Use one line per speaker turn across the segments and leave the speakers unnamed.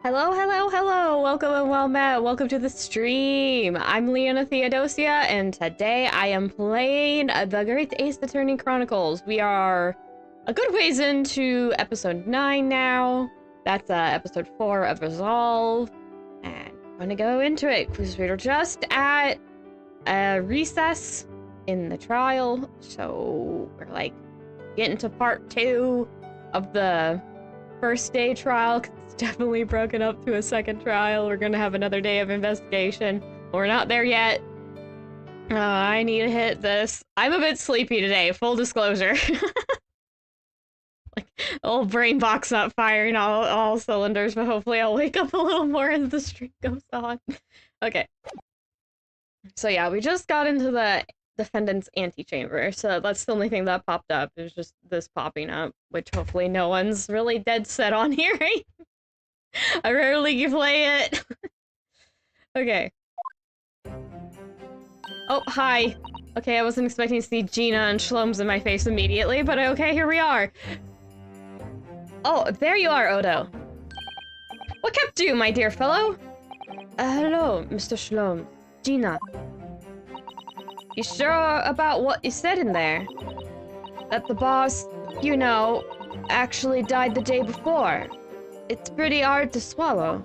Hello, hello, hello! Welcome and well met. Welcome to the stream. I'm Leona Theodosia, and today I am playing The Great Ace Attorney Chronicles. We are a good ways into episode 9 now. That's episode 4 of Resolve. And I'm gonna go into it, because we're just at a recess in the trial. So we're like getting to part 2 of the first day trial. It's definitely broken up to a second trial. We're gonna have another day of investigation. We're not there yet. I need to hit this. I'm a bit sleepy today, full disclosure. Like, old brain box not firing all cylinders, but hopefully I'll wake up a little more as the stream goes on. Okay. So yeah, we just got into the defendant's antechamber, so that's the only thing that popped up. It was just this popping up, which hopefully no one's really dead set on hearing. I rarely play it. Okay. Oh, hi. Okay, I wasn't expecting to see Gina and Shlomes in my face immediately, but okay, here we are. Oh, there you are, Odo. What kept you, my dear fellow? Hello, Mr. Shlomes. Gina. You sure about what you said in there? That the boss, you know, actually died the day before. It's pretty hard to swallow.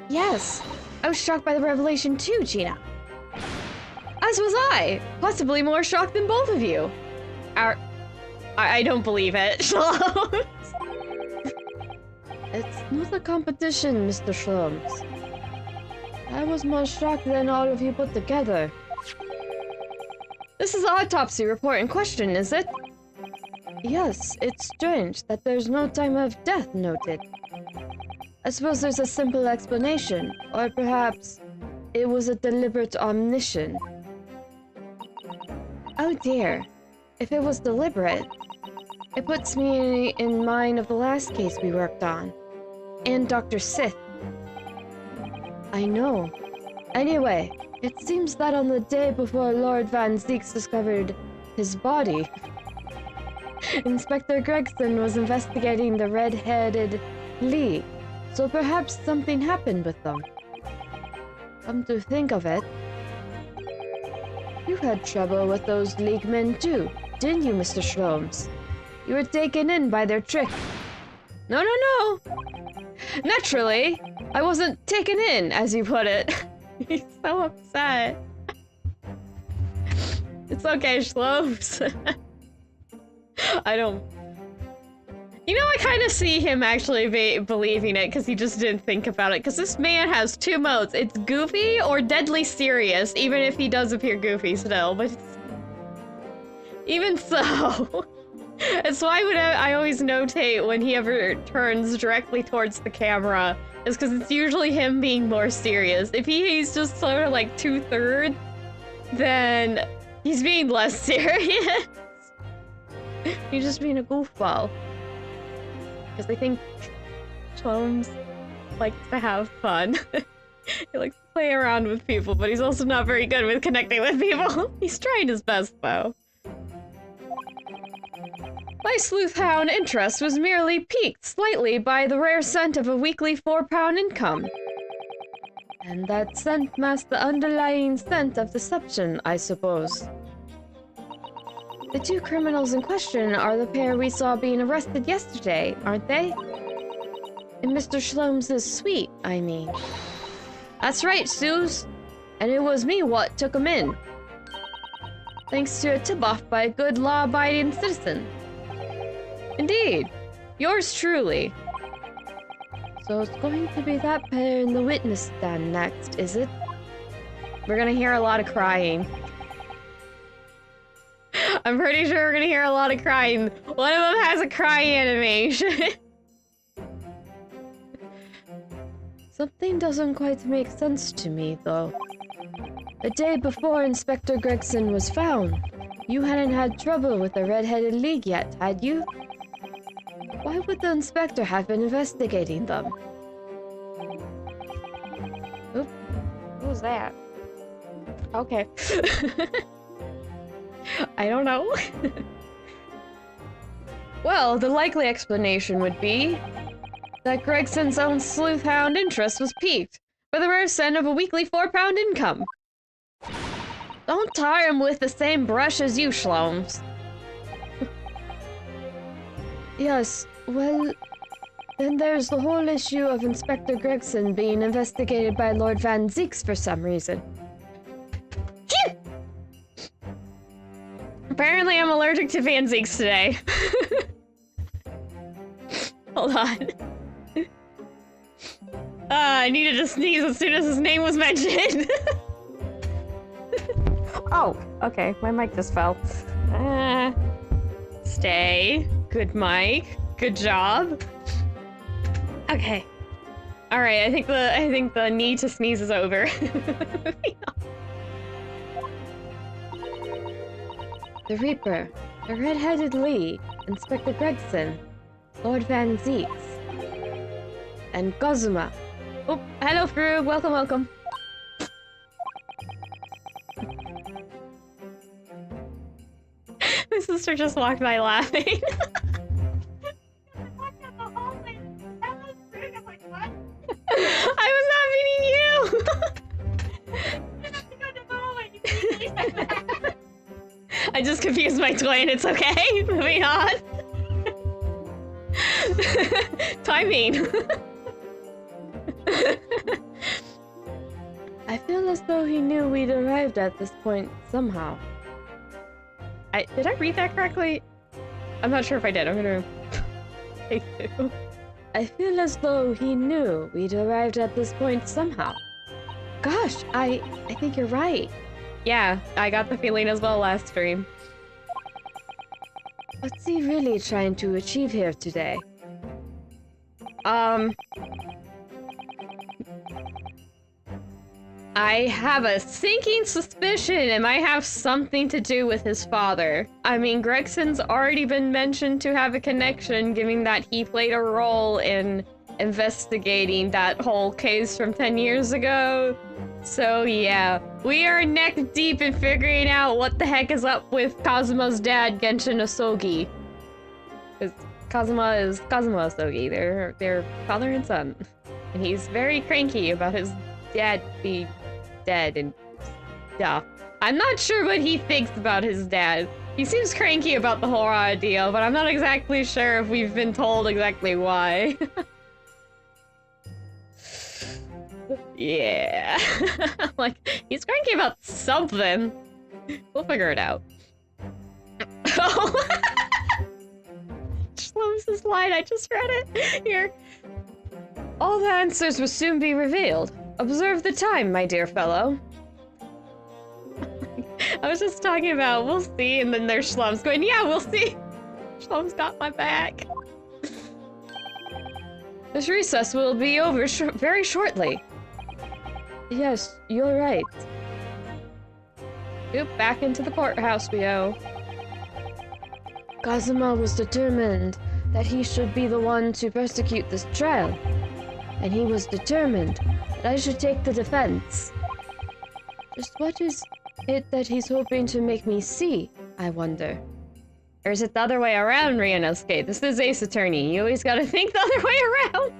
Yes, I was shocked by the revelation too, Gina. As was I, possibly more shocked than both of you. I don't believe it. It's not a competition, Mr. Shlomes. I was more shocked than all of you put together. This is the autopsy report in question, is it? Yes, it's strange that there's no time of death noted. I suppose there's a simple explanation, or perhaps it was a deliberate omission. Oh dear, if it was deliberate, it puts me in mind of the last case we worked on, and Dr. Sith. I know. Anyway, it seems that on the day before Lord Van Zeeks discovered his body, Inspector Gregson was investigating the red-headed Lee, so perhaps something happened with them. Come to think of it, you had trouble with those League men too, didn't you, Mr. Shlomes? You were taken in by their trick. No. Naturally, I wasn't taken in, as you put it. He's so upset. It's okay, Shlomes. I don't... You know, I kind of see him actually believing it, because he just didn't think about it. Because this man has 2 modes. It's goofy or deadly serious, even if he does appear goofy still, but it's... Even so... It's why I always notate when he ever turns directly towards the camera, is because it's usually him being more serious. If he's just sort of like 2/3, then he's being less serious. He's just being a goofball. Because I think Shlomes likes to have fun. He likes to play around with people, but he's also not very good with connecting with people. He's trying his best, though. My sleuthhound interest was merely piqued slightly by the rare scent of a weekly £4 income. And that scent masked the underlying scent of deception, I suppose. The 2 criminals in question are the pair we saw being arrested yesterday, aren't they? In Mr. Shlomes' suite, I mean. That's right, Suze. And it was me what took 'em in. Thanks to a tip-off by a good law-abiding citizen. Indeed. Yours truly. So it's going to be that pair in the witness stand next, is it? We're gonna hear a lot of crying. I'm pretty sure we're gonna hear a lot of crying. One of them has a cry animation. Something doesn't quite make sense to me, though. The day before Inspector Gregson was found, you hadn't had trouble with the Red-Headed League yet, had you? Why would the inspector have been investigating them? Oop. What was that? Okay. I don't know. Well, the likely explanation would be that Gregson's own sleuth-hound interest was piqued by the rare scent of a weekly £4 income. Don't tar him with the same brush as you, Shlomes. Yes, well, then there's the whole issue of Inspector Gregson being investigated by Lord Van Zeeks for some reason. Phew! Apparently I'm allergic to Van Zeeks today. Hold on. I needed to sneeze as soon as his name was mentioned. Oh, okay, my mic just fell. Stay. Good mic. Good job. Okay. All right, I think the need to sneeze is over. The Reaper, the Red-Headed League, Inspector Gregson, Lord Van Zeeks, and Gozuma. Oh, hello, Frug. Welcome, welcome. My sister just walked by laughing. I was not meaning you! I just confused my toy and it's okay. Moving on. Timing. I feel as though he knew we'd arrived at this point somehow. Did I read that correctly? I'm not sure if I did. I'm gonna take two. I feel as though he knew we'd arrived at this point somehow. Gosh, I think you're right. Yeah, I got the feeling as well last stream. What's he really trying to achieve here today? I have a sinking suspicion it might have something to do with his father. I mean, Gregson's already been mentioned to have a connection, given that he played a role in investigating that whole case from 10 years ago. So yeah, we are neck deep in figuring out what the heck is up with Kazuma's dad, Genshin Asogi. Because Kazuma is Kazuma Asogi, they're father and son. And he's very cranky about his dad being dead and stuff. I'm not sure what he thinks about his dad. He seems cranky about the whole ordeal, but I'm not exactly sure if we've been told exactly why. Yeah. Like, he's cranky about something. We'll figure it out. Oh! Shlomes' line, I just read it. Here. All the answers will soon be revealed. Observe the time, my dear fellow. I was just talking about, we'll see, and then there's Shlomes going, yeah, we'll see. Shlomes got my back. This recess will be over very shortly. Yes, you're right. Oop, back into the courthouse we go. Kazuma was determined that he should be the one to prosecute this trial. And he was determined that I should take the defense. Just what is it that he's hoping to make me see, I wonder? Or is it the other way around, Ryunosuke? This is Ace Attorney. You always gotta think the other way around.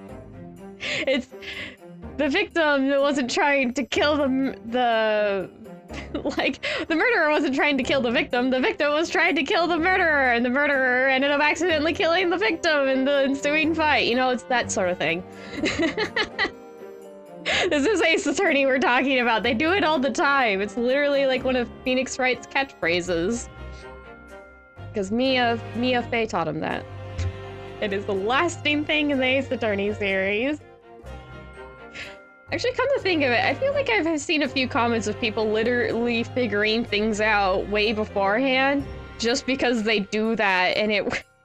It's the victim that wasn't trying to kill the murderer wasn't trying to kill the victim was trying to kill the murderer, and the murderer ended up accidentally killing the victim in the ensuing fight. You know, it's that sort of thing. This is Ace Attorney we're talking about. They do it all the time. It's literally like one of Phoenix Wright's catchphrases. Because Mia Fey taught him that. It is the lasting thing in the Ace Attorney series. Actually, come to think of it, I feel like I've seen a few comments of people literally figuring things out way beforehand, just because they do that, and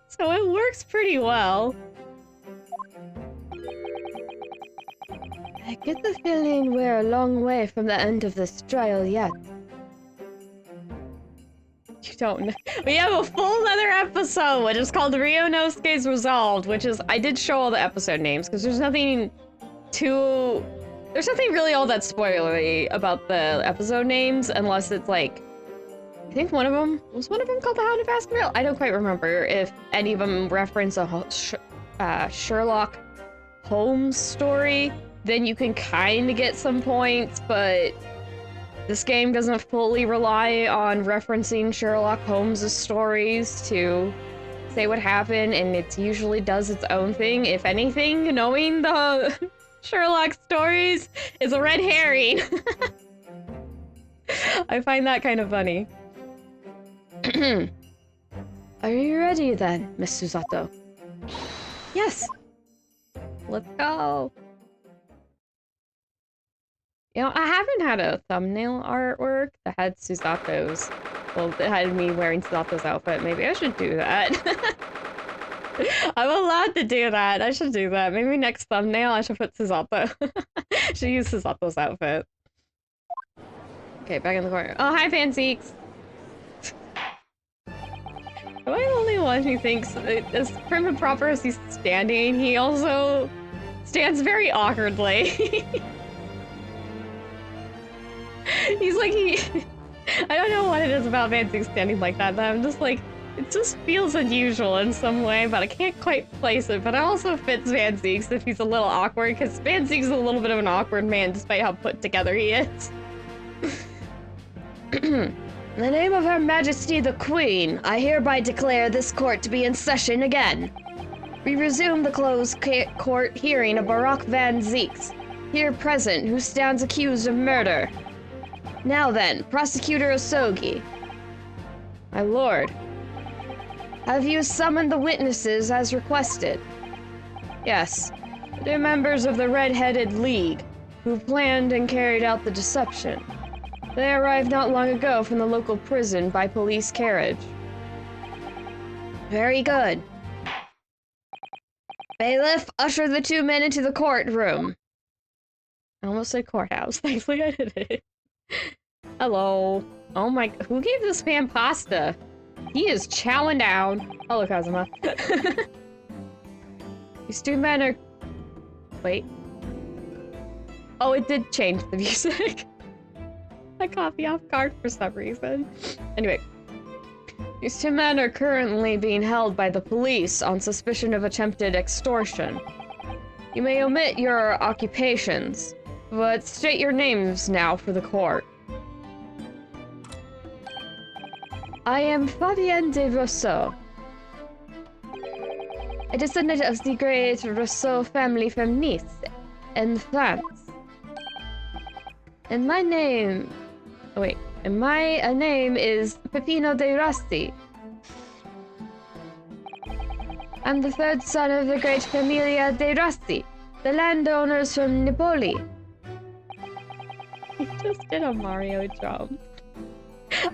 so it works pretty well. I get the feeling we're a long way from the end of this trial yet. You don't know. We have a full other episode, which is called Ryunosuke's Resolved, which is, I did show all the episode names, because there's nothing really all that spoilery about the episode names, unless it's like, I think one of them called The Hound of Baskerville? I don't quite remember if any of them reference a Sherlock Holmes story. Then you can kind of get some points, but this game doesn't fully rely on referencing Sherlock Holmes' stories to say what happened, and it usually does its own thing. If anything, knowing the Sherlock stories is a red herring. I find that kind of funny. Are you ready then, Miss Susato? Yes! Let's go! You know, I haven't had a thumbnail artwork that had Susato's. Well, that had me wearing Susato's outfit. Maybe I should do that. I'm allowed to do that. I should do that. Maybe next thumbnail I should put Susato. Should use Susato's outfit. Okay, back in the corner. Oh, hi, Fanseeks! Am I the only one who thinks, as prim and proper as he's standing, he also stands very awkwardly? He's like, I don't know what it is about Fanseeks standing like that I'm just like, it just feels unusual in some way, but I can't quite place it. But it also fits Fanseeks if he's a little awkward, because Fanseeks is a little bit of an awkward man despite how put together he is. In the name of Her Majesty the Queen, I hereby declare this court to be in session again. We resume the closed court hearing of Barak Van Zeeks, here present, who stands accused of murder. Now then, Prosecutor Osogi. My lord. Have you summoned the witnesses as requested? Yes. They're members of the Red-Headed League, who planned and carried out the deception. They arrived not long ago from the local prison by police carriage. Very good. Bailiff, usher the two men into the courtroom. I almost said courthouse. Thankfully I did it. Hello. Oh my, who gave this man pasta? He is chowing down. Hello, Kazuma. These two men are... Wait. Oh, it did change the music. I caught me off guard for some reason. Anyway. These two men are currently being held by the police on suspicion of attempted extortion. You may omit your occupations, but state your names now for the court. I am Fabienne de Rousseau, a descendant of the great Rousseau family from Nice, in France. And my name... Oh wait, and my name is Peppino de Rossi. I'm the third son of the great Familia de Rossi, the landowners from Napoli. He just did a Mario jump.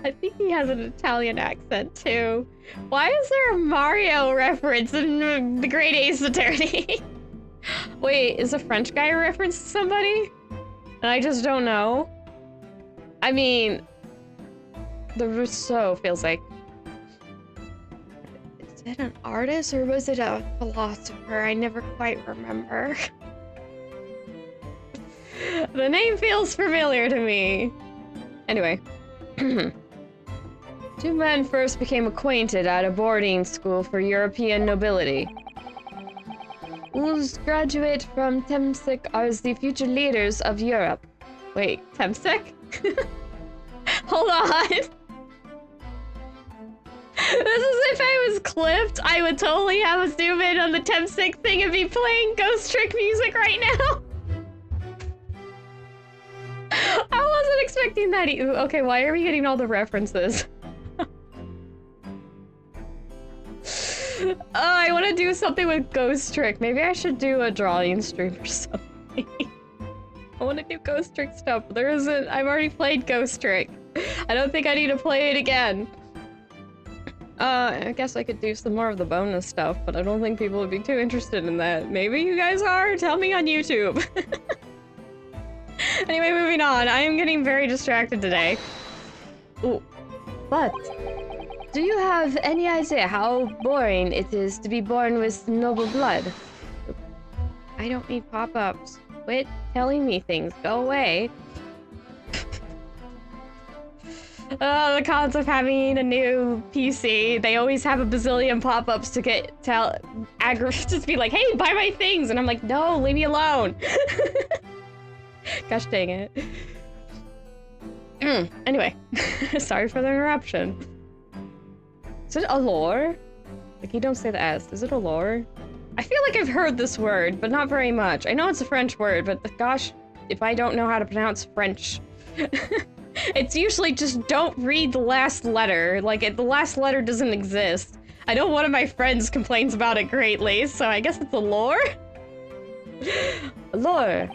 I think he has an Italian accent too. Why is there a Mario reference in The Great Ace Attorney? Wait, is a French guy a reference to somebody? And I just don't know. I mean, the Rousseau feels like... Is it an artist or was it a philosopher? I never quite remember. The name feels familiar to me. Anyway. Two men first became acquainted at a boarding school for European nobility. Whose graduate from Temsik are the future leaders of Europe. Wait, Temsik? Hold on. This is if I was clipped, I would totally have a zoom in on the Temsik thing and be playing Ghost Trick music right now. I wasn't expecting that either. Okay, why are we getting all the references? Oh, I want to do something with Ghost Trick. Maybe I should do a drawing stream or something. I want to do Ghost Trick stuff, but there isn't. I've already played Ghost Trick. I don't think I need to play it again. I guess I could do some more of the bonus stuff, but I don't think people would be too interested in that. Maybe you guys are? Tell me on YouTube. Anyway, moving on. I am getting very distracted today. Ooh. But, do you have any idea how boring it is to be born with noble blood? I don't need pop-ups. Quit telling me things. Go away. The cons of having a new PC. They always have a bazillion pop-ups to just be like, hey, buy my things! And I'm like, no, leave me alone! Gosh dang it. Anyway, sorry for the interruption. Is it allure? Like, you don't say the S. Is it allure? I feel like I've heard this word, but not very much. I know it's a French word, but gosh, if I don't know how to pronounce French. It's usually just don't read the last letter. Like, the last letter doesn't exist. I know one of my friends complains about it greatly, so I guess it's allure? Allure.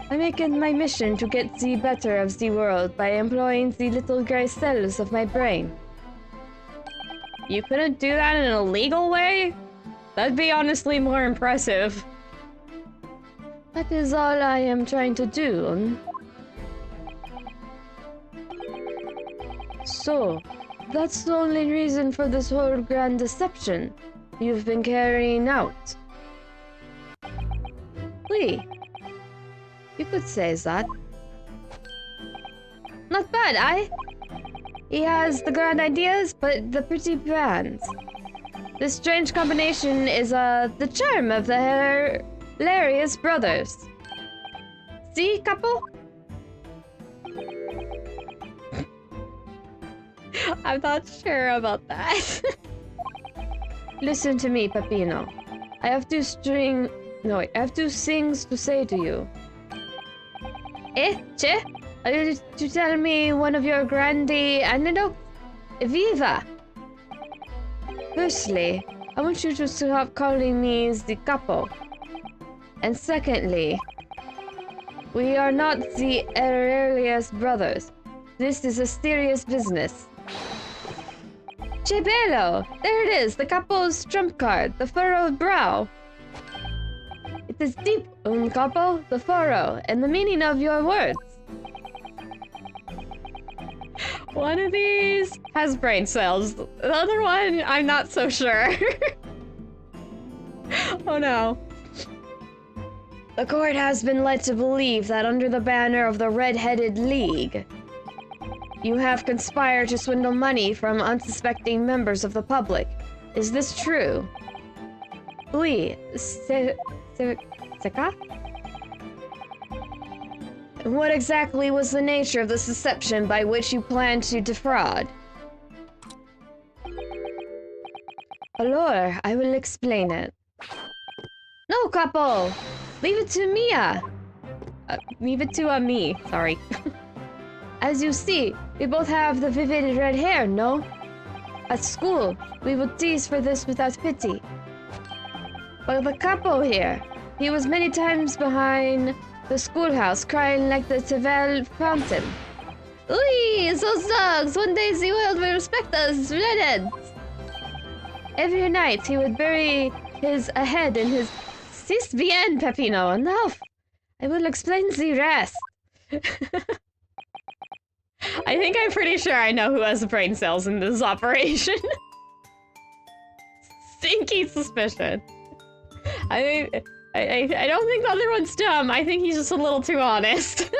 I make it my mission to get the better of the world by employing the little gray cells of my brain. You couldn't do that in an illegal way? That'd be honestly more impressive. That is all I am trying to do. So, that's the only reason for this whole grand deception you've been carrying out. Oui. You could say that. Not bad, eh? He has the grand ideas, but the pretty plans. This strange combination is, the charm of the hilarious brothers. See, couple? I'm not sure about that. Listen to me, Peppino. I have two things to say to you. Che? Are you to tell me one of your grandi anecdotes? Viva! Firstly, I want you to stop calling me the capo. And secondly, we are not the Aurelius brothers. This is a serious business. Che bello! There it is, the capo's trump card, the furrowed brow. It is deep, capo, the furrow, and the meaning of your words. One of these has brain cells. The other one, I'm not so sure. Oh no. The court has been led to believe that under the banner of the Red-Headed League, you have conspired to swindle money from unsuspecting members of the public. Is this true? Oui, c'est ça? What exactly was the nature of the deception by which you planned to defraud? Alors, I will explain it. No, capo! Leave it to Mia! Leave it to me, sorry. As you see, we both have the vivid red hair, no? At school, we would tease for this without pity. But the capo here, he was many times behind the schoolhouse crying like the Tevel fountain. Ui, those dogs! One day the world will respect us, redheads! Every night he would bury his head in his... Sis bien, Peppino, enough! I will explain the rest. I think I'm pretty sure I know who has brain cells in this operation. Stinky suspicion. I don't think the other one's dumb. I think he's just a little too honest.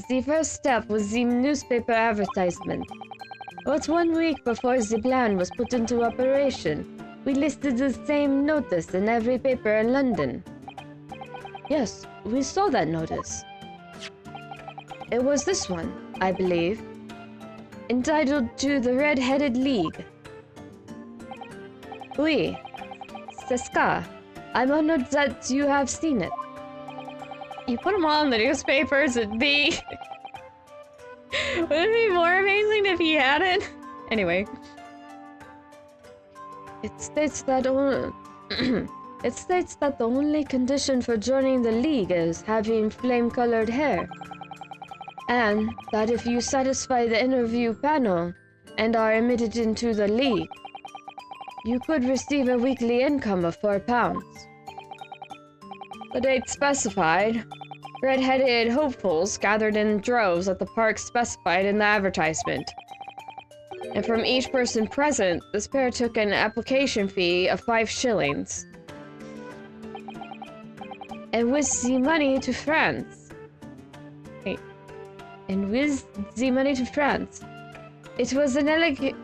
The first step was the newspaper advertisement. About 1 week before the plan was put into operation, we listed the same notice in every paper in London. Yes, we saw that notice. It was this one, I believe, entitled to the Red-Headed League. Oui, c'est ça. I'm honored that you have seen it. You put them all in the newspapers, it'd be... Wouldn't it be more amazing if he hadn't? Anyway. It states that the only condition for joining the League is having flame-colored hair. And that if you satisfy the interview panel and are admitted into the League, you could receive a weekly income of £4. The date specified. Red-headed hopefuls gathered in droves at the park specified in the advertisement. And from each person present, this pair took an application fee of 5 shillings. And with the money to France. Wait. And with the money to France. It was an elegant...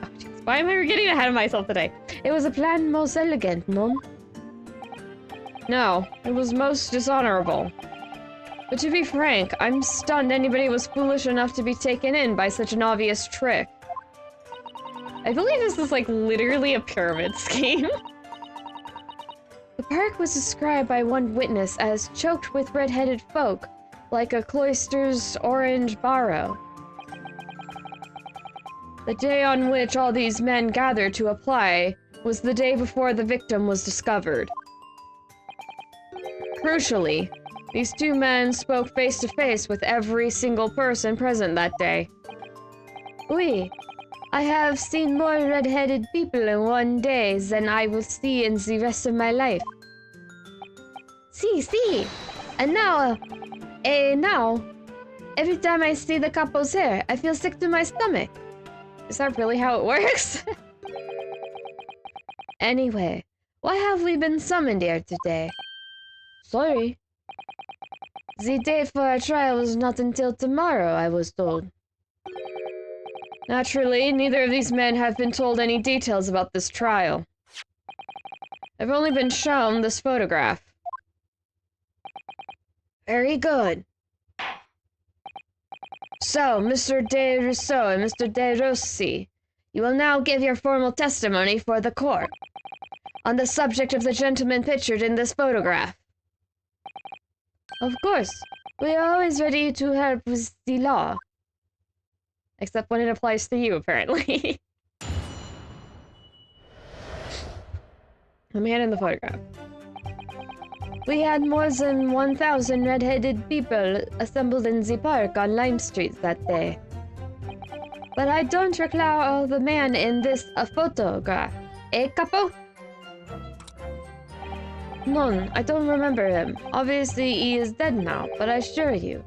Oh, jeez. Why am I getting ahead of myself today? It was a plan most elegant, non? No, it was most dishonorable. But to be frank, I'm stunned anybody was foolish enough to be taken in by such an obvious trick. I believe this is like literally a pyramid scheme. The park was described by one witness as choked with red-headed folk, like a cloister's orange barrow. The day on which all these men gathered to apply was the day before the victim was discovered. Crucially, these two men spoke face-to-face with every single person present that day. Oui, I have seen more red-headed people in one day than I will see in the rest of my life. See, and now, every time I see the couple's hair, I feel sick to my stomach. Is that really how it works? Anyway, why have we been summoned here today? Sorry. The date for our trial is not until tomorrow, I was told. Naturally, neither of these men have been told any details about this trial. I've only been shown this photograph. Very good. So, Mr. de Rousseau and Mr. de Rossi, you will now give your formal testimony for the court on the subject of the gentleman pictured in this photograph. Of course, we are always ready to help with the law. Except when it applies to you, apparently. The man in the photograph. We had more than 1,000 red-headed people assembled in the park on Lime Street that day. But I don't recall the man in this photograph. Capo? None, I don't remember him. Obviously, he is dead now, but I assure you,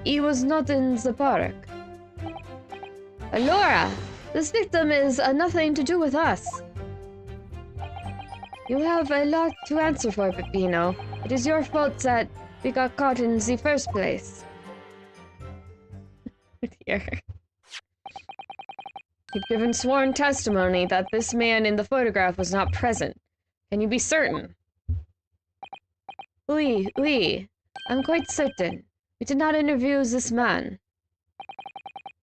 he was not in the park. Laura, this victim is nothing to do with us. You have a lot to answer for, Peppino. It is your fault that we got caught in the first place. Dear. You've given sworn testimony that this man in the photograph was not present. Can you be certain? Oui. I'm quite certain. We did not interview this man.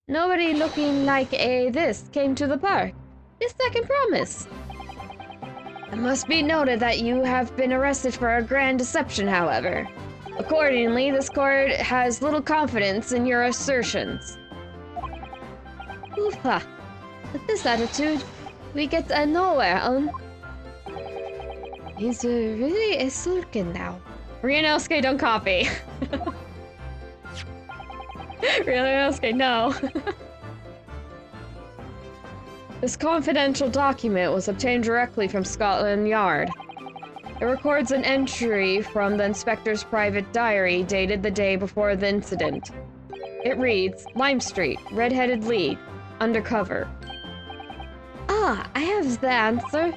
Nobody looking like this came to the park. This I can promise. It must be noted that you have been arrested for a grand deception, however. Accordingly, this court has little confidence in your assertions. Oofa. With this attitude, we get nowhere, He's really a sulkin now. Ryunosuke, don't copy. Ryunosuke, no. This confidential document was obtained directly from Scotland Yard. It records an entry from the inspector's private diary dated the day before the incident. It reads, Lime Street, red-headed lead, undercover. Ah, I have the answer.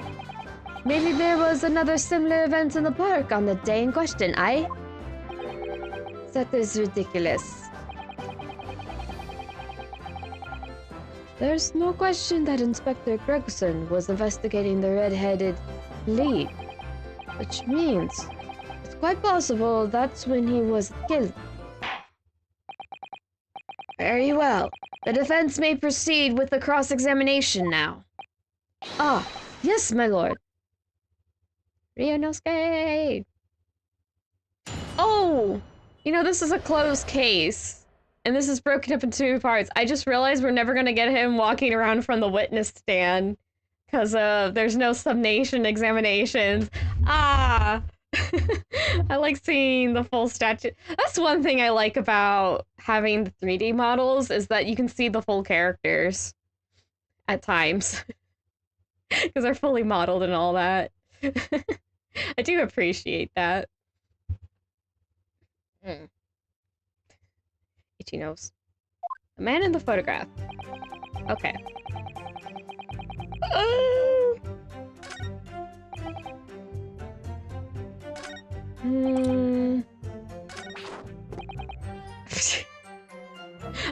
Maybe there was another similar event in the park on the day in question, aye? That is ridiculous. There's no question that Inspector Gregson was investigating the red-headed lead, which means it's quite possible that's when he was killed. Very well. The defense may proceed with the cross-examination now. Ah, yes, my lord. Ryunosuke! Oh! You know, this is a closed case. And this is broken up into 2 parts. I just realized we're never gonna get him walking around from the witness stand. Because there's no sub-nation examinations. Ah! I like seeing the full statue. That's one thing I like about having the 3D models, is that you can see the full characters. At times. Because they're fully modeled and all that. I do appreciate that. Hmm. Itchy nose. The man in the photograph. Okay. Hmm.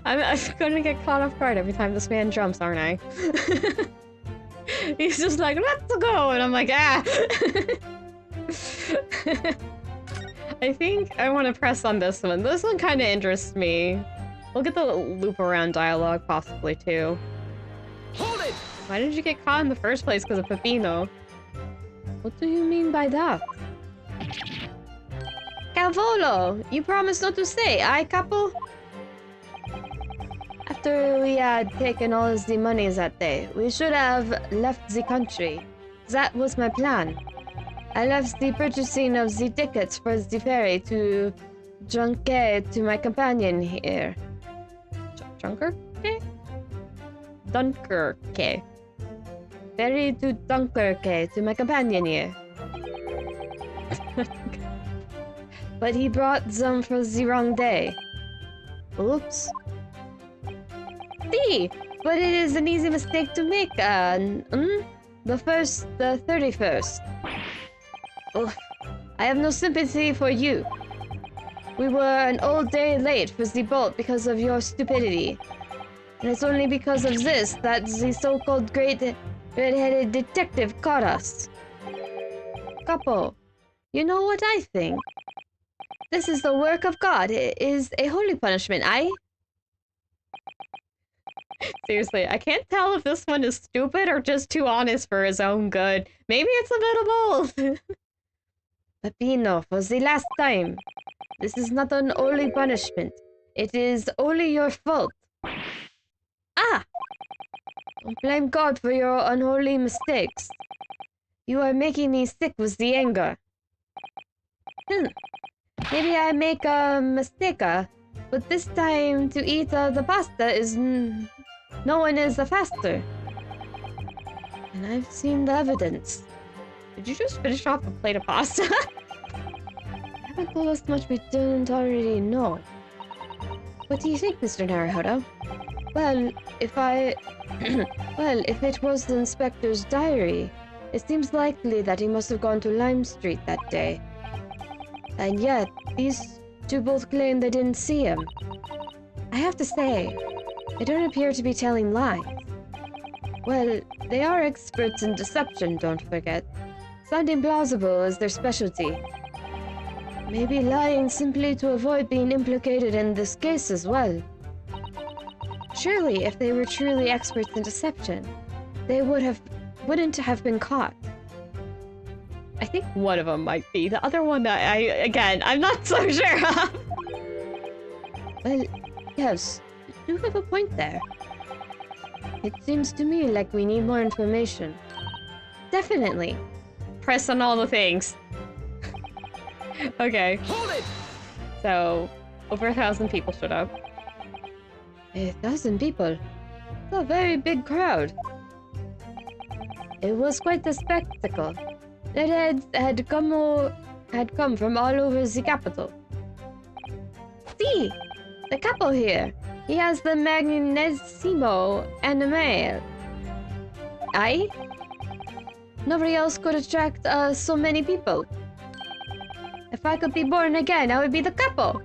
I'm gonna get caught off guard every time this man jumps, aren't I? He's just like, let's go! And I'm like, ah! I think I want to press on this one. This one kind of interests me. We'll get the loop around dialogue possibly too.
Hold it!
Why did you get caught in the first place because of Peppino? What do you mean by that? Cavolo! You promised not to say, aye, capo? After we had taken all the monies that day, we should have left the country. That was my plan. I left the purchasing of the tickets for the ferry to Junker to my companion here. Dunkerque? Dunkerque. Ferry to Dunkerque to my companion here. But he brought them for the wrong day. Oops. See, but it is an easy mistake to make, the 31st. Ugh, I have no sympathy for you. We were an all day late for the boat because of your stupidity. And it's only because of this that the so-called great red-headed detective caught us. Capo, you know what I think? This is the work of God. It is a holy punishment, aye? Seriously, I can't tell if this one is stupid or just too honest for his own good. Maybe it's a bit of both. Peppino, for the last time. This is not an holy punishment. It is only your fault. Ah! Don't blame God for your unholy mistakes. You are making me sick with the anger. Maybe I make a mistake, but this time to eat the pasta is... no one is the faster. And I've seen the evidence. Did you just finish off a plate of pasta? You haven't told us much we didn't already know. What do you think, Mr. Naruhodo? Well, if it was the inspector's diary, it seems likely that he must have gone to Lime Street that day. And yet, these two both claim they didn't see him. I have to say, they don't appear to be telling lies. Well, they are experts in deception, don't forget. Sounding plausible is their specialty. Maybe lying simply to avoid being implicated in this case as well. Surely, if they were truly experts in deception, they wouldn't have been caught. I think one of them might be. The other one, I'm not so sure of. Well, yes, you have a point there. It seems to me like we need more information. Definitely. Press on all the things. Okay.
Hold it!
So, over 1,000 people showed up. 1,000 people? It's a very big crowd. It was quite a spectacle. It had come from all over the capital. See! The couple here. He has the Magnesimo Animale. Aye? Nobody else could attract so many people. If I could be born again, I would be the couple.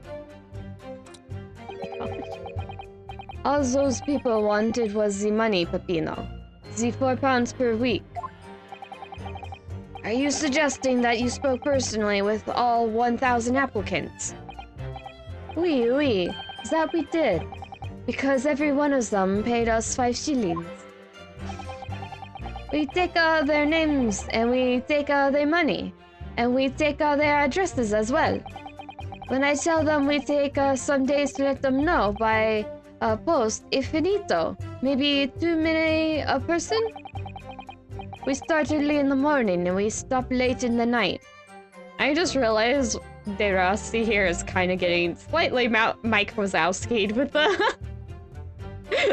All those people wanted was the money, Peppino. The £4 per week. Are you suggesting that you spoke personally with all 1,000 applicants? Oui, that we did. Because every one of them paid us 5 shillings. We take their names, and we take their money. And we take their addresses as well. When I tell them we take some days to let them know by post infinito, maybe 2 minutes a person? We start early in the morning and we stop late in the night. I just realized De Rossi here is kind of getting slightly Mike Wazowski'd with the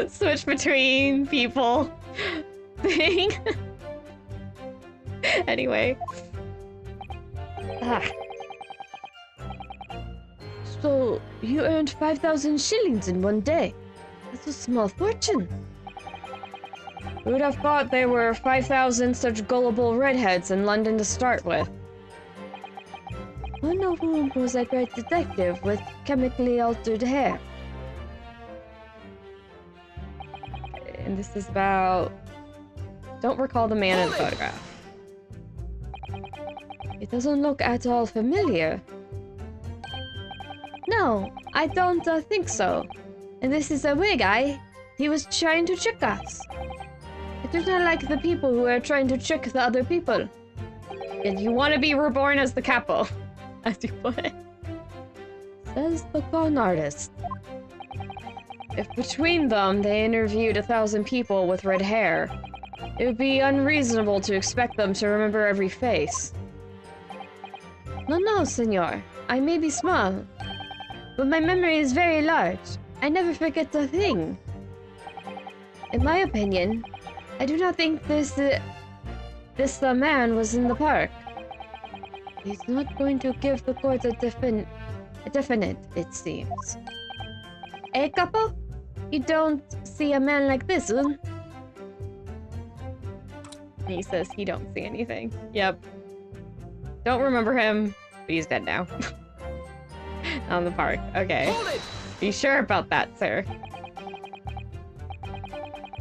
switch between people thing. Anyway. So, you earned 5,000 shillings in one day. That's a small fortune. Who would have thought there were 5,000 such gullible redheads in London to start with? One of whom was a great detective with chemically altered hair. And this is about... Don't recall the man in the photograph. It doesn't look at all familiar. No, I don't think so. And this is a wig guy. He was trying to trick us. I do not like the people who are trying to trick the other people. And you want to be reborn as the capo, as you put it. Says the con artist. If between them they interviewed 1,000 people with red hair, it would be unreasonable to expect them to remember every face. No, senor. I may be small, but my memory is very large. I never forget a thing. In my opinion, I do not think this man was in the park. He's not going to give the court a definite, it seems. Eh, couple? You don't see a man like this, huh? He says he don't see anything. Yep. Don't remember him, but he's dead now. On the park. Okay. Be sure about that, sir.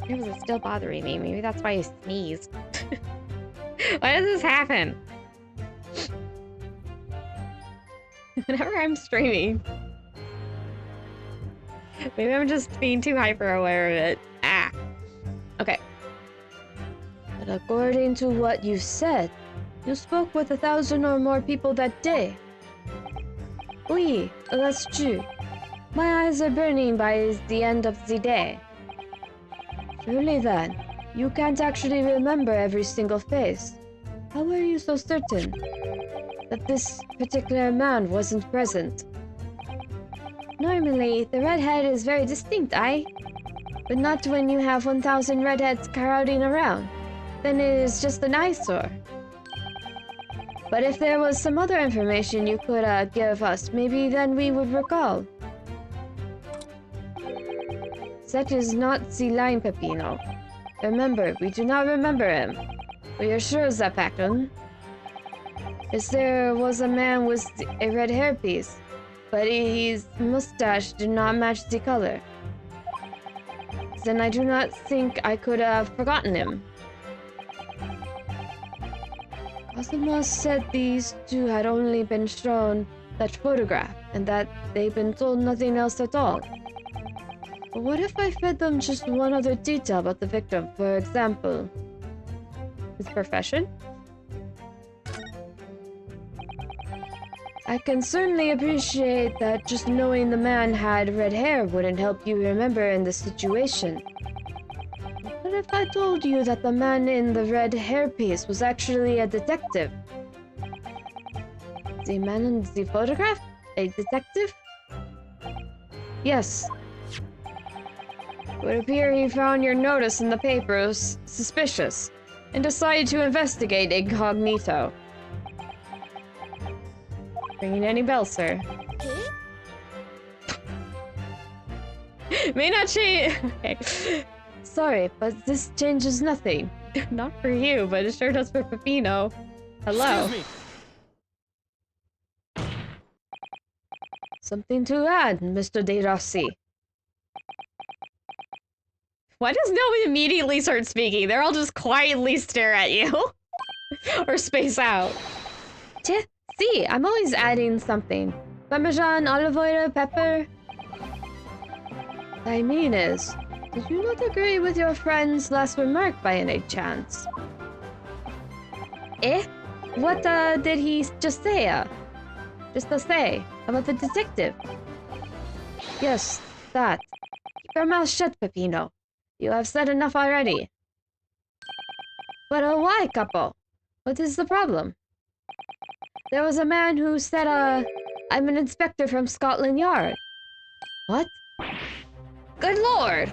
It was still bothering me. Maybe that's why he sneezed. Why does this happen? Whenever I'm streaming. Maybe I'm just being too hyper aware of it. Ah. Okay. But according to what you said, you spoke with 1,000 or more people that day. Oui, that's true. My eyes are burning by the end of the day. Surely then, you can't actually remember every single face. How are you so certain that this particular man wasn't present? Normally, the redhead is very distinct, aye? But not when you have 1,000 redheads crowding around. Then it is just an eyesore. But if there was some other information you could give us, maybe then we would recall. That is not the line, Peppino. Remember, we do not remember him. We are sure of that fact, Yes, there was a man with a red hairpiece, but his mustache did not match the color. Then I do not think I could have forgotten him. Cosimo said these two had only been shown that photograph, and that they'd been told nothing else at all. But what if I fed them just one other detail about the victim, for example? His profession? I can certainly appreciate that just knowing the man had red hair wouldn't help you remember in this situation. What if I told you that the man in the red hairpiece was actually a detective? The man in the photograph? A detective? Yes. It would appear he found your notice in the papers suspicious and decided to investigate incognito. Ringing any bells, sir? May not change. Okay. Sorry, but this changes nothing. Not for you, but it sure does for Peppino. Hello.
Excuse me.
Something to add, Mr. De Rossi. Why does no one immediately start speaking? They're all just quietly stare at you. Or space out. See, I'm always adding something. Parmesan, olive oil, pepper. What I mean is, did you not agree with your friend's last remark by any chance? Eh? What did he just say? Just to say about the detective? Yes, that. Keep your mouth shut, Peppino. You have said enough already. But why, Capo? What is the problem? There was a man who said, I'm an inspector from Scotland Yard. What? Good lord!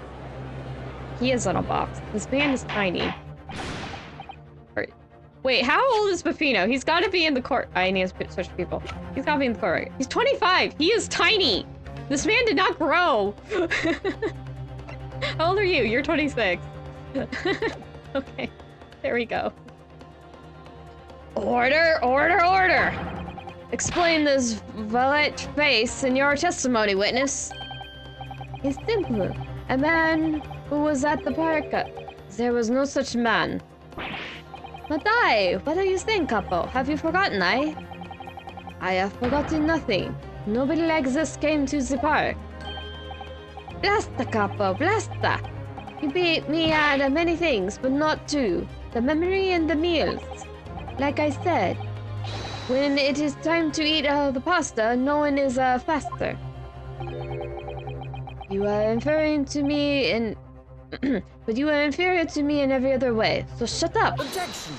He is on a box. This man is tiny. Or, Wait, how old is Buffino? He's got to be in the court. I need to switch people. He's got to be in the court. He's 25. He is tiny. This man did not grow. How old are you? You're 26. Okay, there we go. Order, order, order. Explain this valet face in your testimony, witness. It's simple. A man who was at the park. There was no such man. But what do you think, Capo? Have you forgotten, I have forgotten nothing. Nobody like this came to the park. Blasta, Capo, blasta. You beat me at many things, but not two. The memory and the meals. Like I said, when it is time to eat the pasta, no one is faster. You are inferior to me in... but you are inferior to me in every other way, so shut up!
Objection!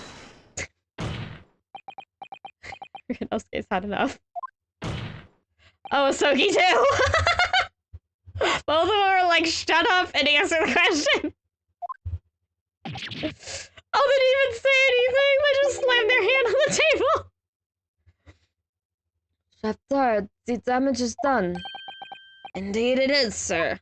Ryunosuke's had enough. Oh, Asogi too! Both of them are like, shut up and answer the question! Oh, they didn't even say anything! They just slammed their hand on the table! Chapter, the damage is done. Indeed it is, sir.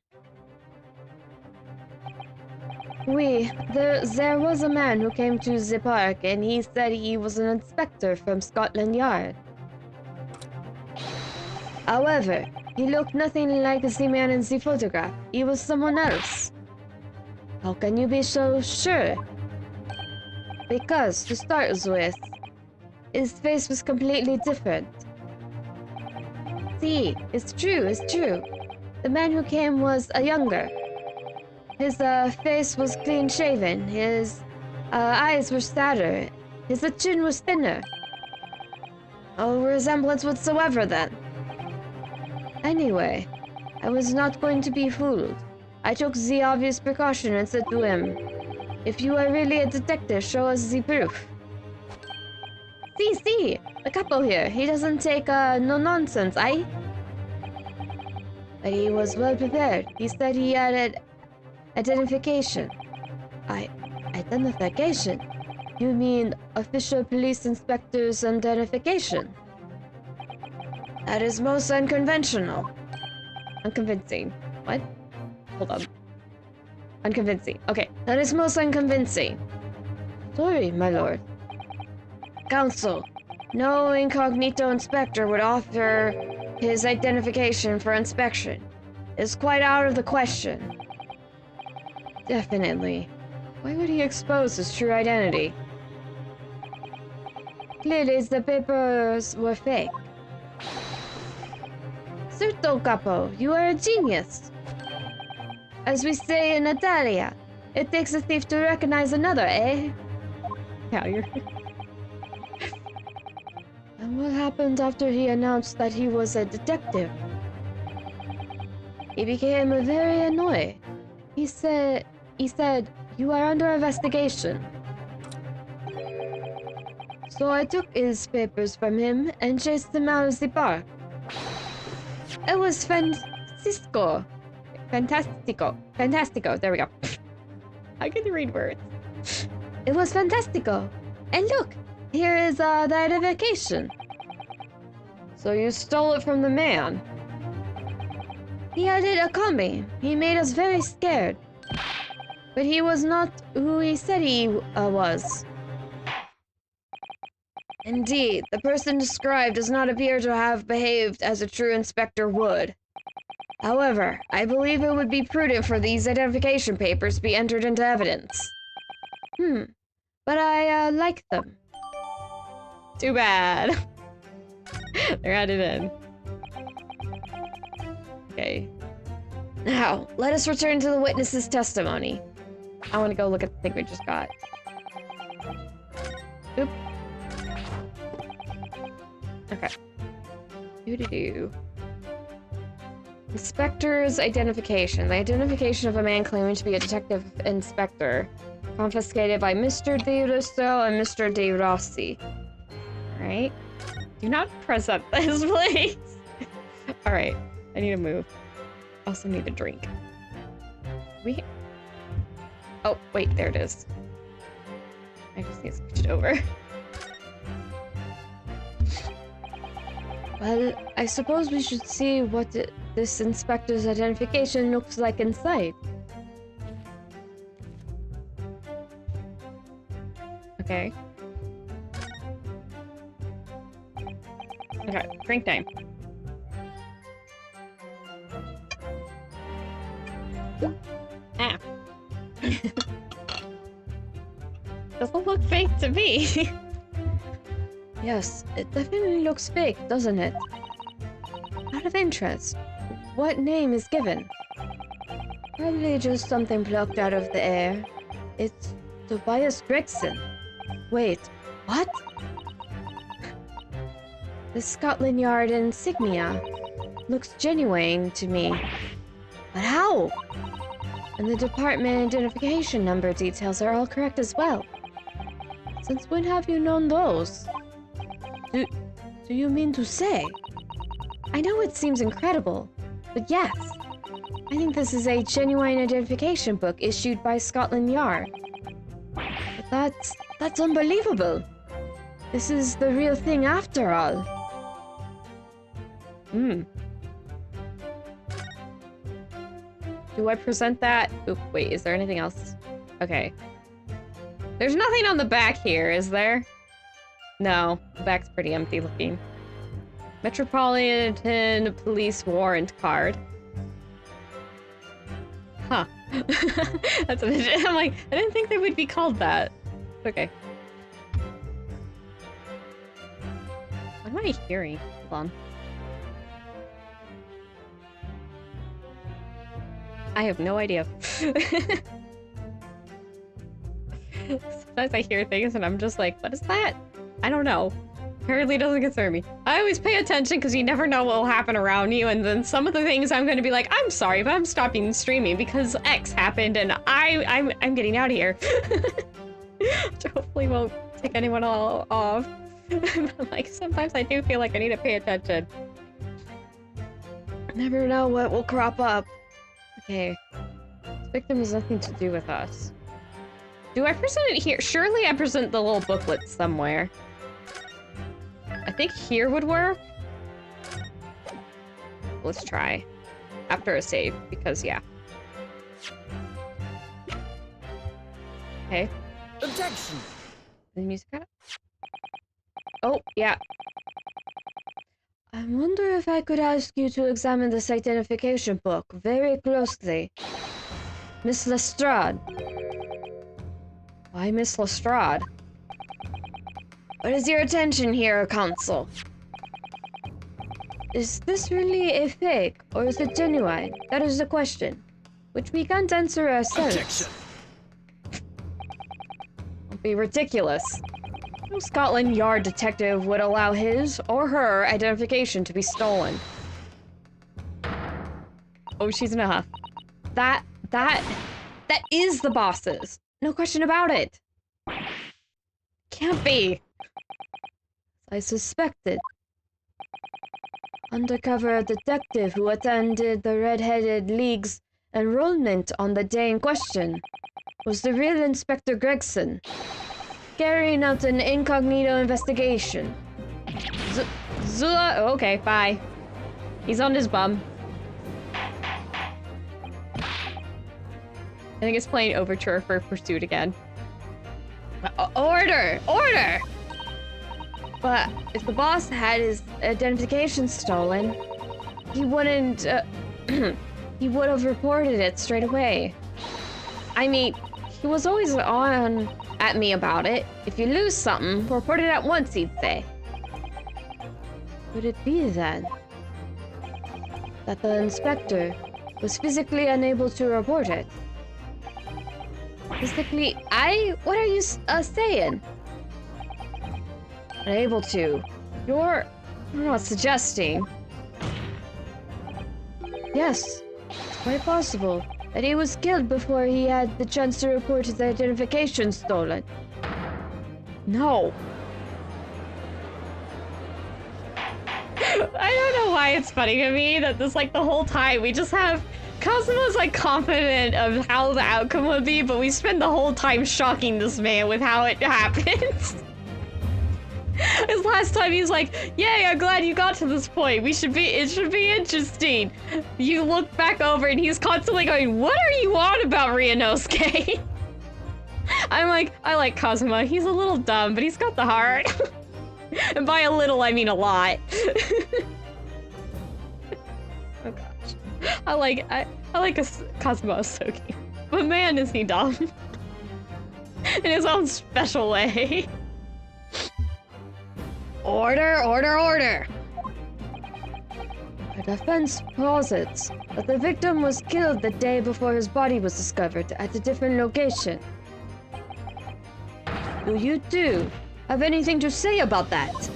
There was a man who came to the park and he said he was an inspector from Scotland Yard. However, he looked nothing like the man in the photograph. He was someone else. How can you be so sure? Because, to start with, his face was completely different. See, it's true. The man who came was a younger. His face was clean-shaven, his eyes were sadder, his chin was thinner. No resemblance whatsoever, then. Anyway, I was not going to be fooled. I took the obvious precaution and said to him, if you are really a detective, show us the proof. See, the couple here, he doesn't take no nonsense, aye? But he was well prepared. He said he had identification. Identification? You mean official police inspector's identification? That is most unconventional. Unconvincing. What? Hold on. Unconvincing. Okay, that is most unconvincing. Sorry, my lord. Counsel, no incognito inspector would offer his identification for inspection. It's quite out of the question. Definitely. Why would he expose his true identity? Clearly, the papers were fake. Certo, Capo, you are a genius. As we say in Italia, it takes a thief to recognize another, eh? Yeah, you're... And what happened after he announced that he was a detective? He became very annoyed. He said, you are under investigation. So I took his papers from him and chased him out of the park. It was Fantastico, there we go. I can read words. It was Fantastico. And look, here is the identification. So you stole it from the man? He had it a combi. He made us very scared. But he was not who he said he was. Indeed, the person described does not appear to have behaved as a true inspector would. However, I believe it would be prudent for these identification papers to be entered into evidence. But I like them. Too bad. They're added in. Okay. Now, let us return to the witness's testimony. I want to go look at the thing we just got. Oop. Okay. Doo-doo-doo. Inspector's identification. The identification of a man claiming to be a detective inspector. Confiscated by Mr. De Russo and Mr. De Rossi. Alright. Do not press up this, please. Alright. I need to move. Also need a drink. Oh, wait, there it is. I just need to switch it over. Well, I suppose we should see what this inspector's identification looks like inside. Okay. Okay, drink time. Ah. Doesn't look fake to me. Yes, it definitely looks fake, doesn't it? Out of interest, what name is given? Probably just something plucked out of the air. It's Tobias Gregson. Wait, what? The Scotland Yard insignia looks genuine to me. But how? And the department identification number details are all correct as well. Since when have you known those? Do you mean to say? I know it seems incredible, but yes. I think this is a genuine identification book issued by Scotland Yard. But that's unbelievable. This is the real thing after all. Do I present that? Oop, wait, is there anything else? Okay. There's nothing on the back here, is there? No, the back's pretty empty looking. Metropolitan Police Warrant Card. Huh. That's what I'm like, I didn't think they would be called that. Okay. What am I hearing? Hold on. I have no idea. Sometimes I hear things and I'm just like, what is that? I don't know. Apparently it doesn't concern me. I always pay attention because you never know what will happen around you, and then some of the things I'm going to be like, I'm sorry, but I'm stopping streaming because X happened and I'm getting out of here. Which hopefully won't take anyone all off. But like, sometimes I do feel like I need to pay attention. Never know what will crop up. Okay. This victim has nothing to do with us. Do I present it here? Surely I present the little booklet somewhere. I think here would work. Let's try. After a save, because yeah. Okay.
Objection!
The music cut? Oh, yeah. I wonder if I could ask you to examine this identification book very closely. Miss Lestrade. Why Miss Lestrade? What is your attention here, Counsel? Is this really a fake, or is it genuine? That is the question, which we can't answer ourselves.
Objection!
Don't be ridiculous. No Scotland Yard detective would allow his or her identification to be stolen. Oh, she's in a huff. That is the boss's. No question about it. Can't be. I suspected. Undercover detective who attended the Red-Headed League's enrollment on the day in question was the real Inspector Gregson, carrying out an incognito investigation. Zula, okay, bye. He's on his bum. I think it's playing Overture for Pursuit again. Order! Order! But if the boss had his identification stolen, he wouldn't, he would have reported it straight away. I mean, he was always on at me about it. If you lose something, report it at once, he'd say. Could it be, then, that the inspector was physically unable to report it? Physically, what are you saying? Unable to. You're not suggesting. Yes, it's quite possible that he was killed before he had the chance to report his identification stolen. No. I don't know why it's funny to me that this, like, the whole time we just have Cosmo's, like, confident of how the outcome would be, but we spend the whole time shocking this man with how it happens. His last time he's like, yay, I'm glad you got to this point. It should be interesting. You look back over and he's constantly going, what are you on about, Ryunosuke? I'm like, I like Kazuma. He's a little dumb, but he's got the heart. And by a little, I mean a lot. Oh gosh. I like Kazuma is so cute. But man, is he dumb. In his own special way. Order, order, order! The defense posits that the victim was killed the day before his body was discovered at a different location. Do you two have anything to say about that?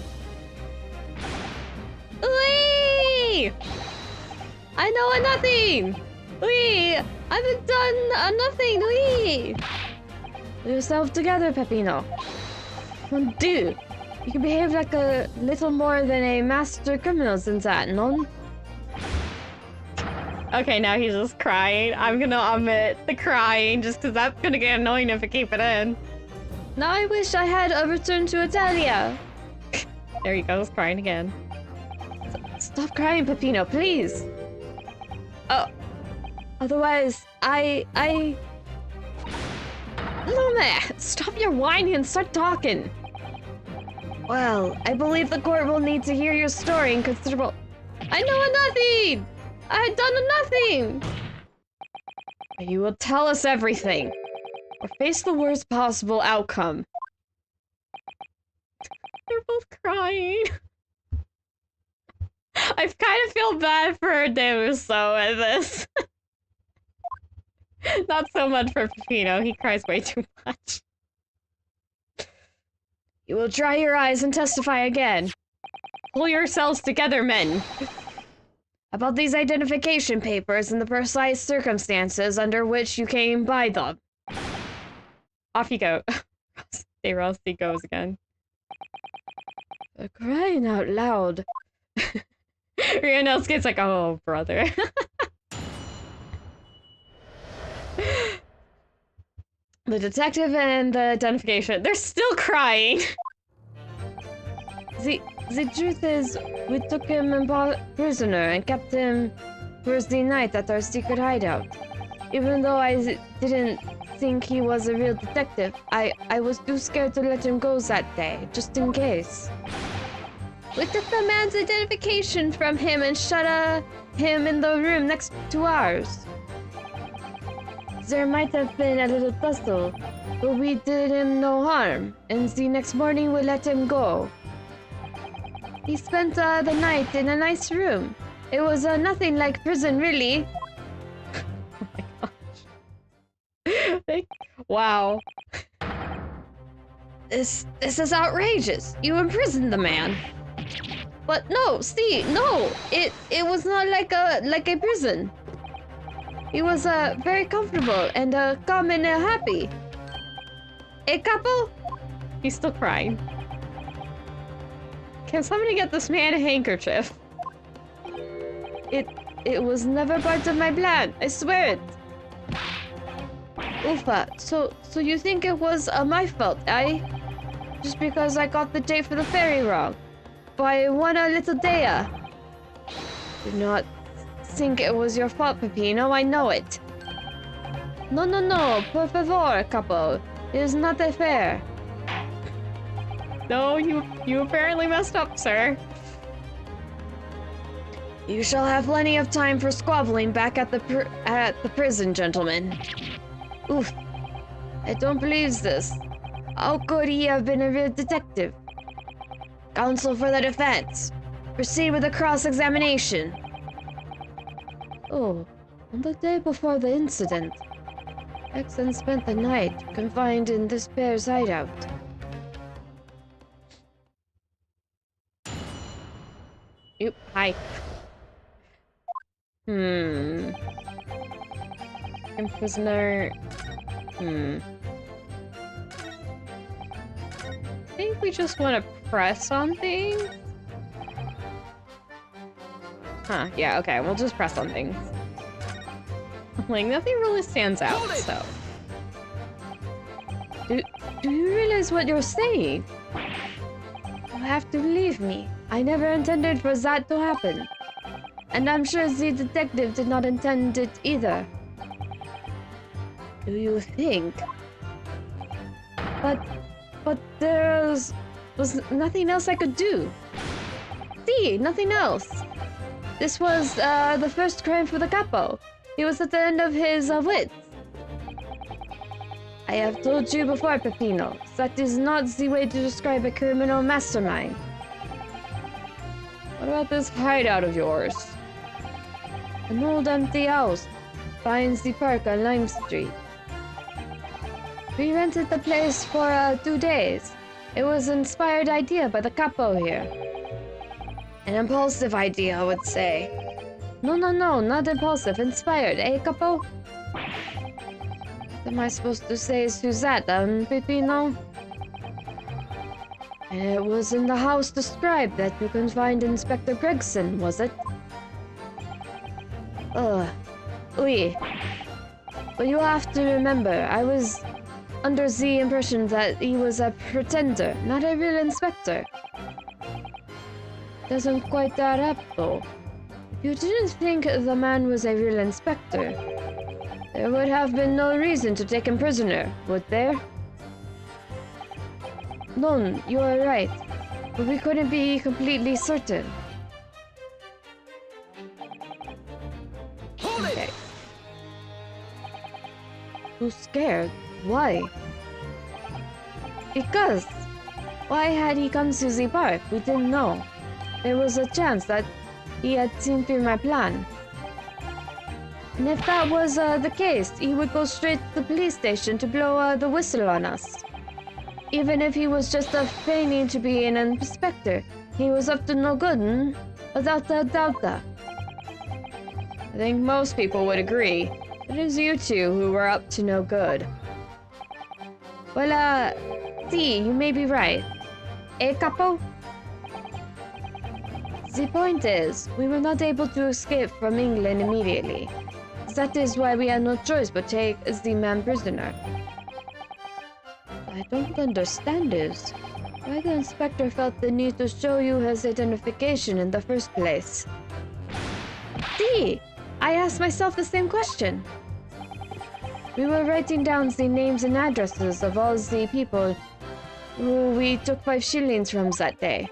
Wee! I know nothing! Wee! I haven't done nothing! Wee! Pull yourself together, Peppino. Dude, you can behave like a little more than a master criminal than that, no? Okay, now he's just crying. I'm gonna omit the crying just because that's gonna get annoying if I keep it in. Now I wish I had a return to Italia. There he goes, crying again. Stop crying, Peppino, please. Oh, otherwise, Lume, stop your whining and start talking. Well, I believe the court will need to hear your story in considerable... I know nothing! I had done nothing! You will tell us everything, or face the worst possible outcome. They're both crying. I kind of feel bad for Demuso in this. Not so much for Peppino, he cries way too much. You will dry your eyes and testify again. Pull yourselves together, men. About these identification papers and the precise circumstances under which you came by them. Off you go. Rossi goes again. They're crying out loud. Ryunosuke's like, oh, brother. The detective and the identification, they're still crying. The truth is, we took him prisoner and kept him for the night at our secret hideout. Even though I didn't think he was a real detective, I was too scared to let him go that day, just in case. We took the man's identification from him and shut him in the room next to ours. There might have been a little tussle, but we did him no harm, and the next morning we let him go. He spent the night in a nice room. It was nothing like prison, really. Oh my gosh. Wow. This is outrageous. You imprisoned the man. But no, see, no, it was not like a prison. He was very comfortable and calm and happy. A couple? He's still crying. Can somebody get this man a handkerchief? It was never part of my plan. I swear it. Ufa, so you think it was my fault, eh? Just because I got the date for the ferry wrong. By one little day. Do not think it was your fault, Peppino. I know it. No, por favor, couple. It is not fair. No, you apparently messed up, sir. You shall have plenty of time for squabbling back at the prison, gentlemen. Oof. I don't believe this. How could he have been a real detective? Counsel for the defense. Proceed with the cross-examination. Oh, on the day before the incident, Exon spent the night confined in this pair's hideout. Oop, hi. Prisoner. I think we just want to press on things. Huh, yeah, okay, we'll just press on things. Like, nothing really stands out, so. Do you realize what you're saying? have to believe me. I never intended for that to happen. And I'm sure the detective did not intend it either. Do you think? But there was nothing else I could do. See, nothing else. This was the first crime for the capo. He was at the end of his wits. I have told you before, Peppino, that is not the way to describe a criminal mastermind. What about this hideout of yours? An old empty house behind the park on Lime Street. We rented the place for 2 days. It was an inspired idea by the capo here. An impulsive idea, I would say. No, not impulsive. Inspired, eh, capo? What am I supposed to say to that, Peppino? It was in the house described that you can find Inspector Gregson, was it? Oui. But you have to remember, I was under the impression that he was a pretender, not a real inspector. Doesn't quite add up, though. If you didn't think the man was a real inspector, there would have been no reason to take him prisoner, would there? None, you are right. But we couldn't be completely certain. Okay. Who's scared? Why? Because. Why had he come to the park? We didn't know. There was a chance that he had seen through my plan. And if that was the case, he would go straight to the police station to blow the whistle on us. Even if he was just feigning to be an inspector, he was up to no good, without a doubt. I think most people would agree. It is you two who were up to no good. Well, see, you may be right. Eh, capo? The point is, we were not able to escape from England immediately. That is why we had no choice but take the man prisoner. I don't understand this. Why the inspector felt the need to show you his identification in the first place. See, I asked myself the same question. We were writing down the names and addresses of all the people who we took 5 shillings from that day.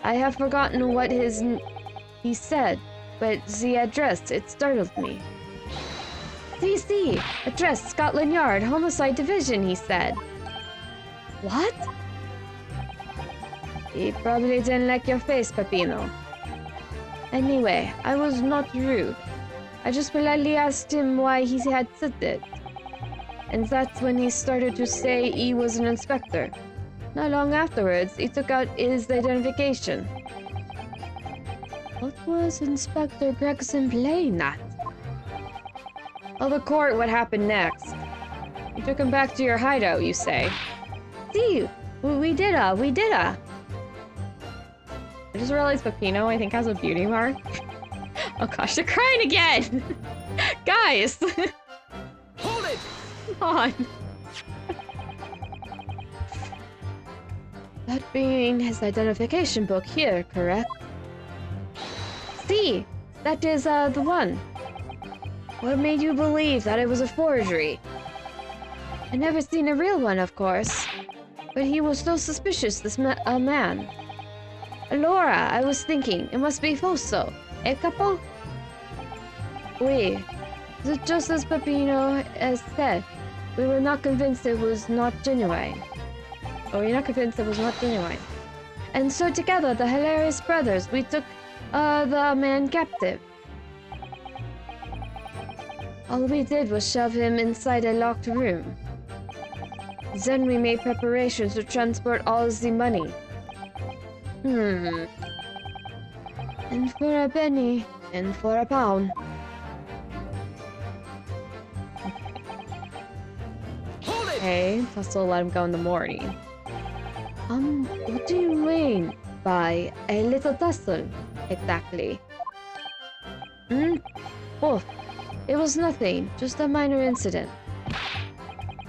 I have forgotten what he said, but the address, it startled me. See, address Scotland Yard, Homicide Division, he said. What? He probably didn't like your face, Peppino. Anyway, I was not rude. I just politely asked him why he had said it. And that's when he started to say he was an inspector. Not long afterwards, he took out his identification. What was Inspector Gregson playing at? Tell the court what happened next. You took him back to your hideout, you say. See, we did. I just realized Peppino, I think, has a beauty mark. Oh gosh, they're crying again! Guys!
Hold it!
Come on. That being his identification book here, correct? See, that is the one. What made you believe that it was a forgery? I never seen a real one, of course. But he was so suspicious, this man. Laura, I was thinking, it must be Fosso. Eh, capo? Oui. Just as Peppino has said, we were not convinced it was not genuine. Oh, we're not convinced it was not genuine. And so together, the hilarious brothers, we took the man captive. All we did was shove him inside a locked room. Then we made preparations to transport all the money. And for a penny, and for a pound. Okay, Tussle let him go in the morning. What do you mean by a little tussle, exactly? Oh, it was nothing, just a minor incident.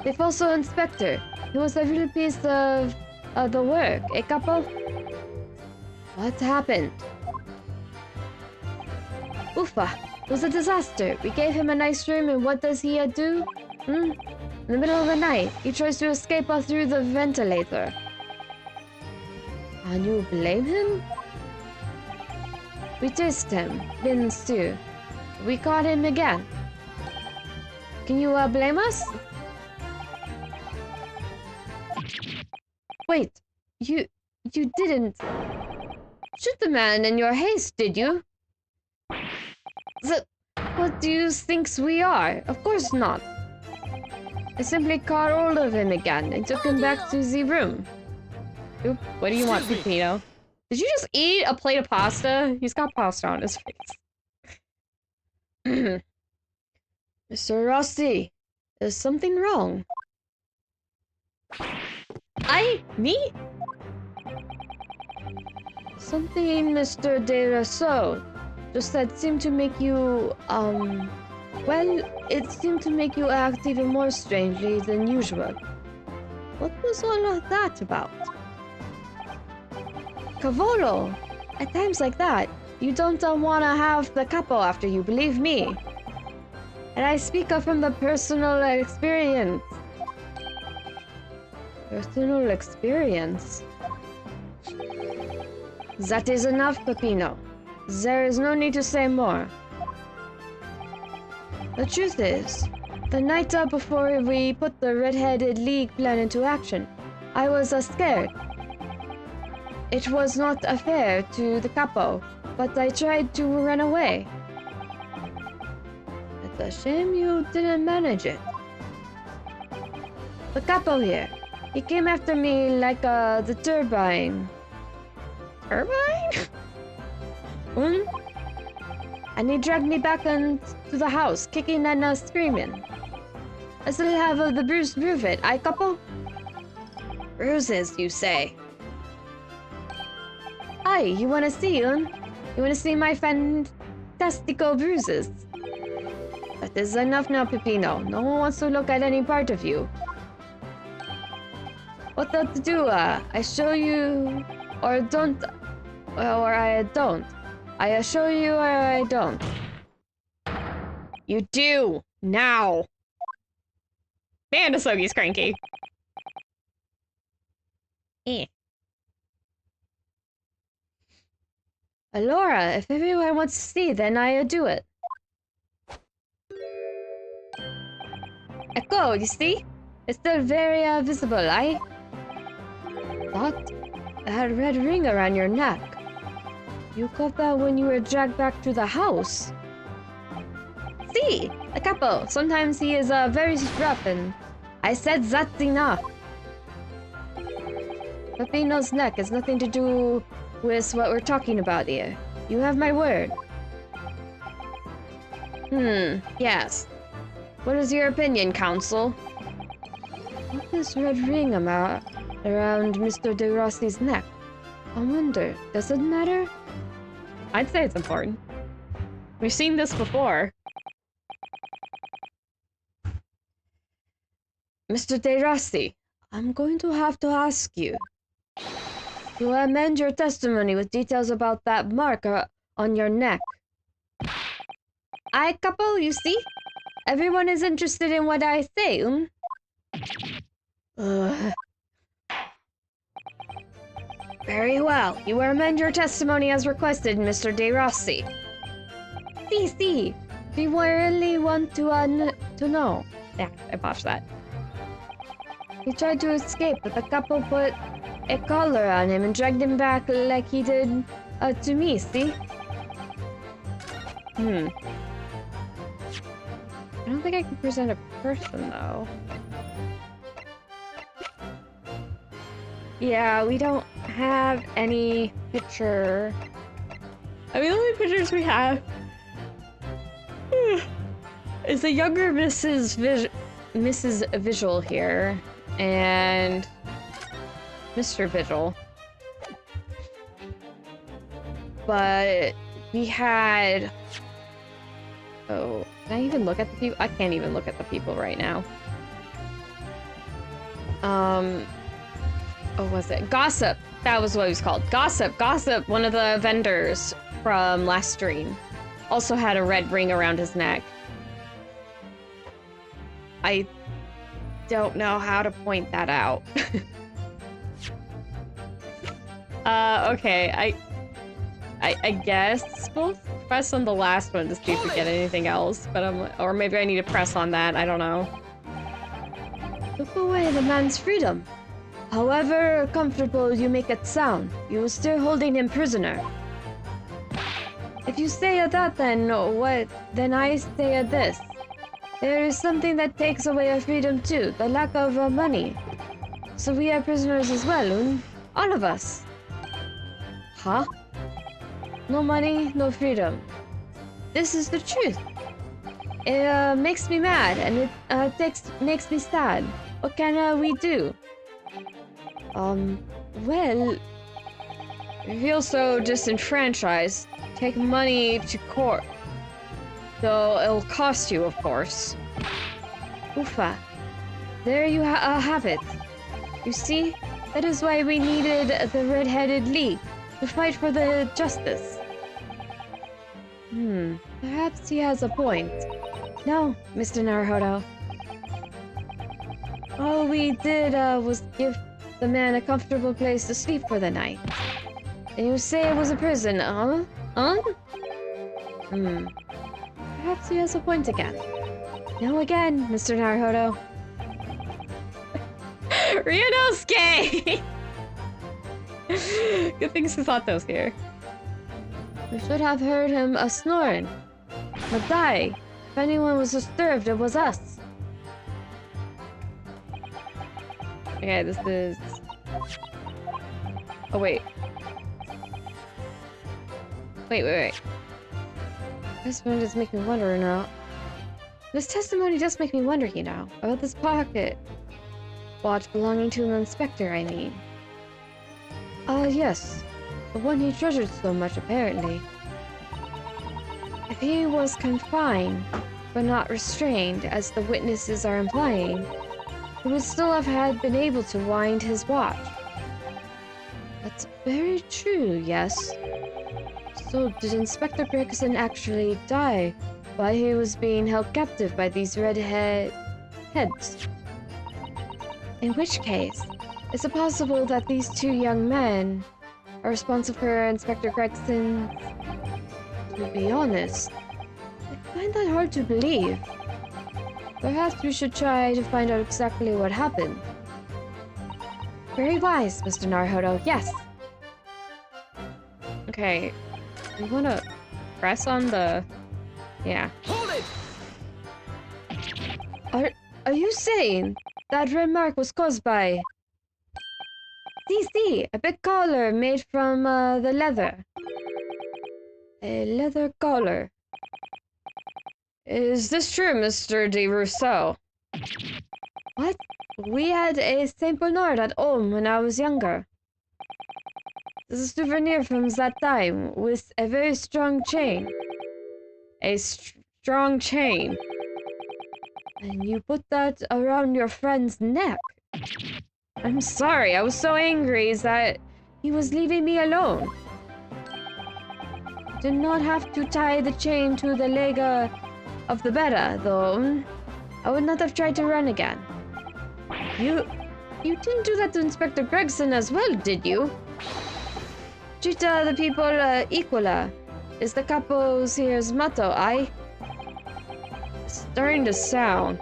The Fosso inspector, he was a real piece of the work, eh, capo? What happened? Oofa, it was a disaster. We gave him a nice room and what does he do? In the middle of the night, he tries to escape us through the ventilator. And you blame him? We chased him, Vince too. We caught him again. Can you blame us? Wait, you didn't shoot the man in your haste, did you? What do you think we are? Of course not. I simply caught hold of him again and took him back to the room. Oop, what do you want, Pepino? Did you just eat a plate of pasta? He's got pasta on his face. Mr. Rossi, is something wrong? Me? Something Mr. De Rousseau just that seemed to make you, well, it seemed to make you act even more strangely than usual. What was all of that about? Cavolo! At times like that, you don't want to have the capo after you, believe me. And I speak of from the personal experience. Personal experience? That is enough, Peppino. There is no need to say more. The truth is, the night before we put the Red-Headed League plan into action, I was scared. It was not fair to the capo, but I tried to run away. It's a shame you didn't manage it. The capo here, he came after me like the turbine. Turbine? And he dragged me back into the house, kicking and screaming. I still have the bruise proof it, I couple? Bruises, you say? Aye, you wanna see, You wanna see my fantastical bruises? That is enough now, Peppino. No one wants to look at any part of you. What to do, I show you, or don't, or I don't. I show you or I don't. You do! Now! Man, Asogi's cranky. Alora, if everyone wants to see, then I do it. Echo, you see? It's still very visible, aye? What? That red ring around your neck. You got that when you were dragged back to the house? See, the capo. Sometimes he is very rough and I said that's enough. Peppino's neck has nothing to do with what we're talking about here. You have my word. Yes. What is your opinion, Council? What is red ring around Mr. De Rossi's neck? I wonder, does it matter? I'd say it's important. We've seen this before. Mr. De Rossi, I'm going to have to ask you to amend your testimony with details about that mark on your neck. Aye, couple, you see? Everyone is interested in what I say, Very well. You will amend your testimony as requested, Mr. De Rossi. See. Do you really want to know? Yeah, I botched that. He tried to escape, but the couple put a collar on him and dragged him back like he did to me, see? I don't think I can present a person, though. Yeah, we don't have any picture. I mean, the only pictures we have is the younger Mrs. Visual here, and Mr. Vigil. But we had... Oh, can I even look at the people? I can't even look at the people right now. Oh, was it? Gossip. That was what he was called. Gossip. Gossip, one of the vendors from last stream, also had a red ring around his neck. I don't know how to point that out. Okay, I guess we'll press on the last one to see if we get anything else, but or maybe I need to press on that, I don't know.
Took away the man's freedom. However comfortable you make it sound, you are still holding him prisoner. If you say that, then what? Then I say this. There is something that takes away our freedom too, the lack of money. So we are prisoners as well, all of us. Huh? No money, no freedom. This is the truth. It makes me mad, and it makes me sad. What can we do?
Well... I feel so disenfranchised. Take money to court. Though it'll cost you, of course.
Ufa. There you have it. You see, that is why we needed the Red-Headed League, to fight for the justice. Perhaps he has a point. No, Mr. Naruhodo. All we did was give the man a comfortable place to sleep for the night. And you say it was a prison, huh? Perhaps he has a point again. No again, Mr. Naruhodo.
Ryunosuke! Good thing Susato's here.
We should have heard him snoring. But die. If anyone was disturbed, it was us.
Okay, this is... Oh, wait. Wait.
Testimony does make me wonder now. This testimony does make me wonder, you know, about this pocket watch belonging to an inspector, I mean. Yes. The one he treasured so much, apparently. If he was confined, but not restrained, as the witnesses are implying, he would still have been able to wind his watch. That's very true, yes. So, did Inspector Gregson actually die while he was being held captive by these heads? In which case, is it possible that these two young men are responsible for Inspector Gregson? To be honest, I find that hard to believe. Perhaps we should try to find out exactly what happened. Very wise, Mr. Naruhodo, yes.
Okay. We want to press on the... Yeah.
Hold it!
Are you saying that red mark was caused by... See, a big collar made from the leather. A leather collar.
Is this true, Mr. de Rousseau?
What? We had a Saint Bernard at home when I was younger. It's a souvenir from that time with a very strong chain.
A strong chain?
And you put that around your friend's neck.
I'm sorry, I was so angry that
he was leaving me alone. Did not have to tie the chain to the leg of the bed, though. I would not have tried to run again. You didn't do that to Inspector Gregson as well, did you? Treat the people equal, is the capo's here's motto, aye?
It's starting to sound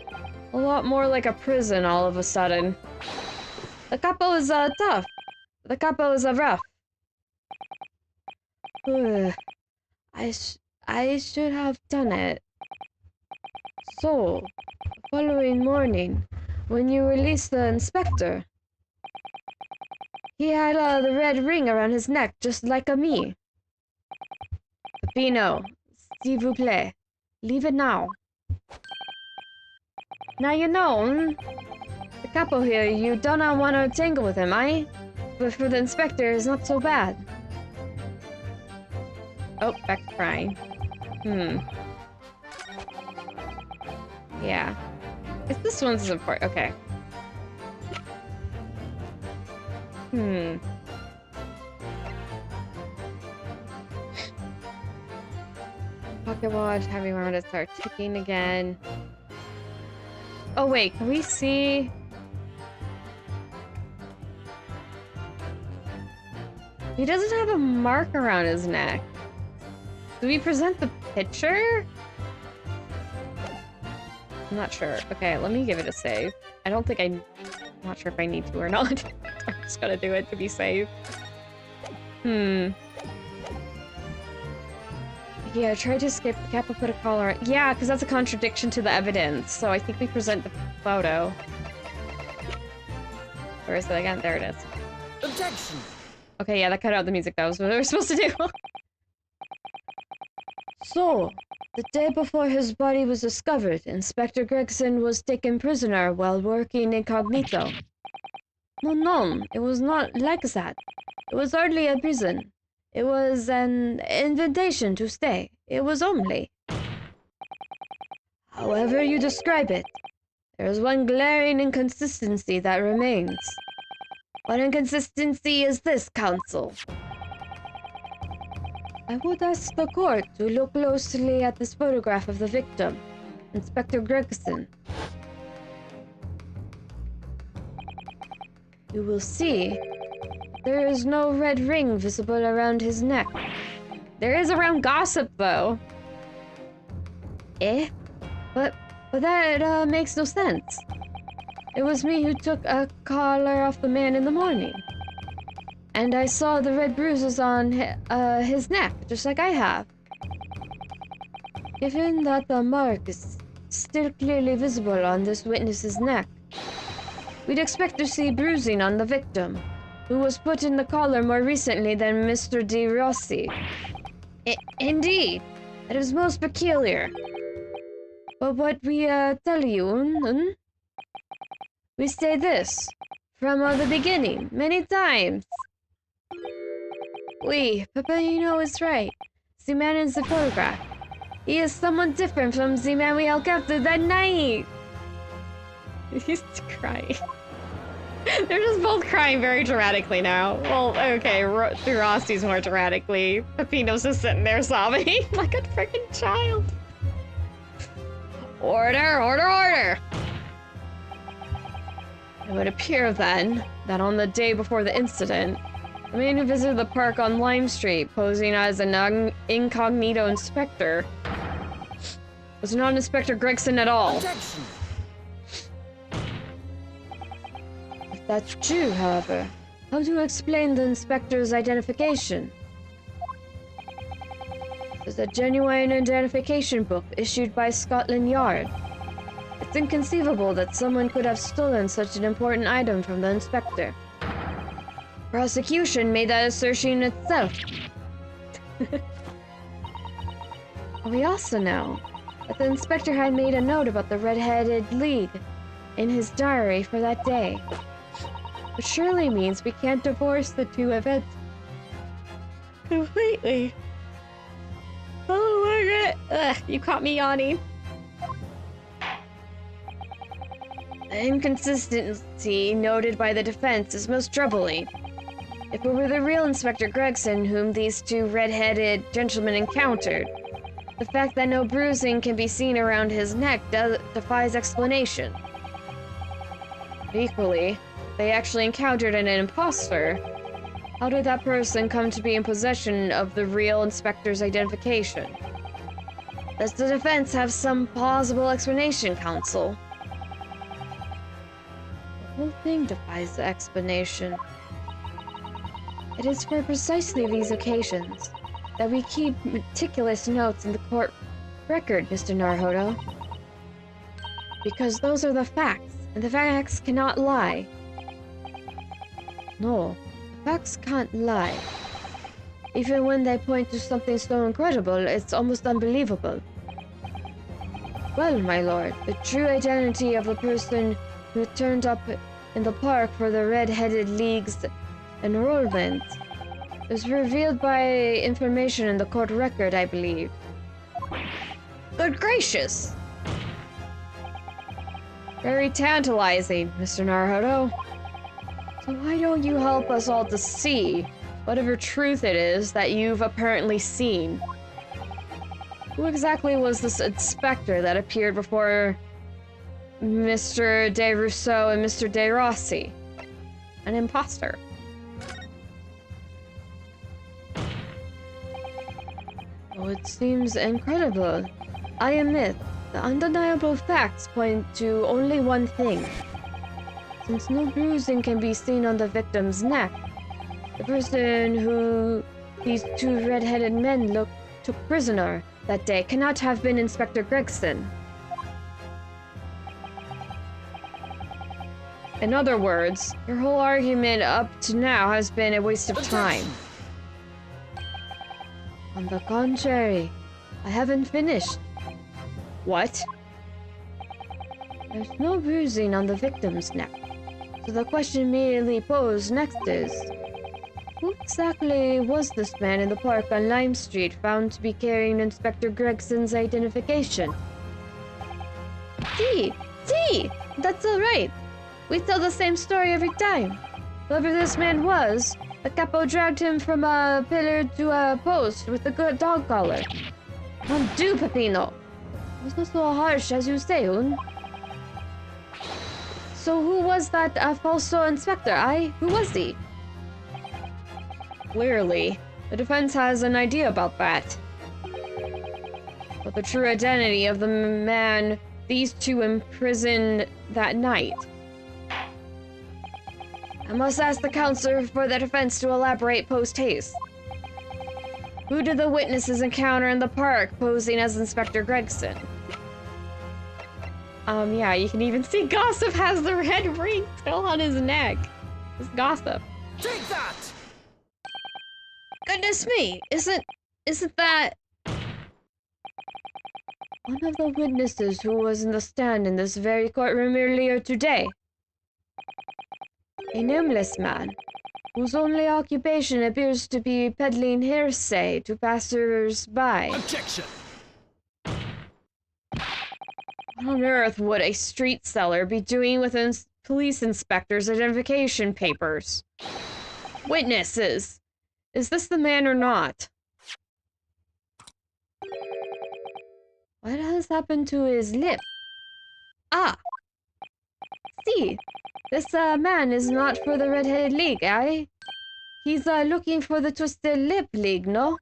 a lot more like a prison all of a sudden.
The capo is tough. The capo is rough. I should have done it. So, the following morning, when you released the inspector, he had the red ring around his neck, just like me. Pino, s'il vous plaît, leave it now. Now you know, the capo here, you do not want to tangle with him, aye? But for the inspector, it's not so bad.
Oh, back to crying. Yeah. If this one's important. Okay. pocket watch, having around it start ticking again. Oh wait, can we see? He doesn't have a mark around his neck. Do we present the picture? I'm not sure. Okay, let me give it a save. I'm not sure if I need to or not. I'm just gonna do it to be safe. Yeah, try to escape the cap and put a collar. Yeah, because that's a contradiction to the evidence. So I think we present the photo. Where is it again? There it is.
Objection!
Okay, yeah, that cut out the music. That was what we were supposed to do.
So, the day before his body was discovered, Inspector Gregson was taken prisoner while working incognito. No, it was not like that. It was hardly a prison. It was an invitation to stay. It was only. However you describe it, there is one glaring inconsistency that remains. What inconsistency is this, Counsel? I would ask the court to look closely at this photograph of the victim, Inspector Gregson. You will see there is no red ring visible around his neck.
There is around gossip, though.
Eh? But that makes no sense. It was me who took a collar off the man in the morning. And I saw the red bruises on his neck, just like I have. Given that the mark is still clearly visible on this witness's neck, we'd expect to see bruising on the victim, who was put in the collar more recently than Mr. De Rossi. Indeed, it is most peculiar. But what we tell you, we say this, from the beginning, many times. Papageno is right. The man in the photograph. He is someone different from the man we all captured that night.
He's crying. They're just both crying very dramatically now. Well, okay, Rossi's more dramatically. Peppino's just sitting there sobbing like a freaking child. Order, order, order! It would appear then that on the day before the incident, the man who visited the park on Lime Street, posing as an incognito inspector, was not Inspector Gregson at all.
Objection!
If that's true, however, how do you explain the inspector's identification? It's a genuine identification book issued by Scotland Yard. It's inconceivable that someone could have stolen such an important item from the inspector. Prosecution made that assertion itself. We also know that the inspector had made a note about the red-headed league in his diary for that day. Which surely means we can't divorce the two events completely. Oh, Margaret! Ugh, you caught me yawning. The inconsistency noted by the defense is most troubling. If it were the real Inspector Gregson whom these two red-headed gentlemen encountered, the fact that no bruising can be seen around his neck defies explanation. Equally, if they actually encountered an imposter, how did that person come to be in possession of the real inspector's identification? Does the defense have some plausible explanation, counsel? The whole thing defies the explanation. It is for precisely these occasions that we keep meticulous notes in the court record, Mr. Naruhodo. Because those are the facts, and the facts cannot lie. No, the facts can't lie. Even when they point to something so incredible, it's almost unbelievable. Well, my lord, the true identity of the person who turned up in the park for the Red-Headed League's enrollment was revealed by information in the court record, I believe. Good gracious! Very tantalizing, Mr. Naruhodo. So why don't you help us all to see whatever truth it is that you've apparently seen?
Who exactly was this inspector that appeared before Mr. De Rousseau and Mr. De Rossi? An imposter.
Oh, it seems incredible. I admit, the undeniable facts point to only one thing. Since no bruising can be seen on the victim's neck, the person who these two red-headed men took prisoner that day cannot have been Inspector Gregson.
In other words, your whole argument up to now has been a waste of time.
On the contrary, I haven't finished.
What?
There's no bruising on the victim's neck. So the question immediately posed next is, who exactly was this man in the park on Lime Street found to be carrying Inspector Gregson's identification? See, that's all right. We tell the same story every time. Whoever this man was, the capo dragged him from a pillar to a post with a good dog collar. Mon Dieu, Peppino! Was not so harsh as you say, Un. So who was that falso inspector, Who was he?
Clearly, the defense has an idea about that. But the true identity of the man these two imprisoned that night.
I must ask the counselor for the defense to elaborate post-haste.
Who did the witnesses encounter in the park posing as Inspector Gregson? Yeah, you can even see Gossip has the red ring still on his neck. It's Gossip.
Take that!
Goodness me, isn't that...
One of the witnesses who was in the stand in this very courtroom earlier today. A nameless man, whose only occupation appears to be peddling hearsay to passers-by.
Objection!
What on earth would a street seller be doing with police inspector's identification papers? Witnesses! Is this the man or not?
What has happened to his lip?
Ah!
See, this man is not for the Red-Headed League, He's looking for the Twisted Lip League, no?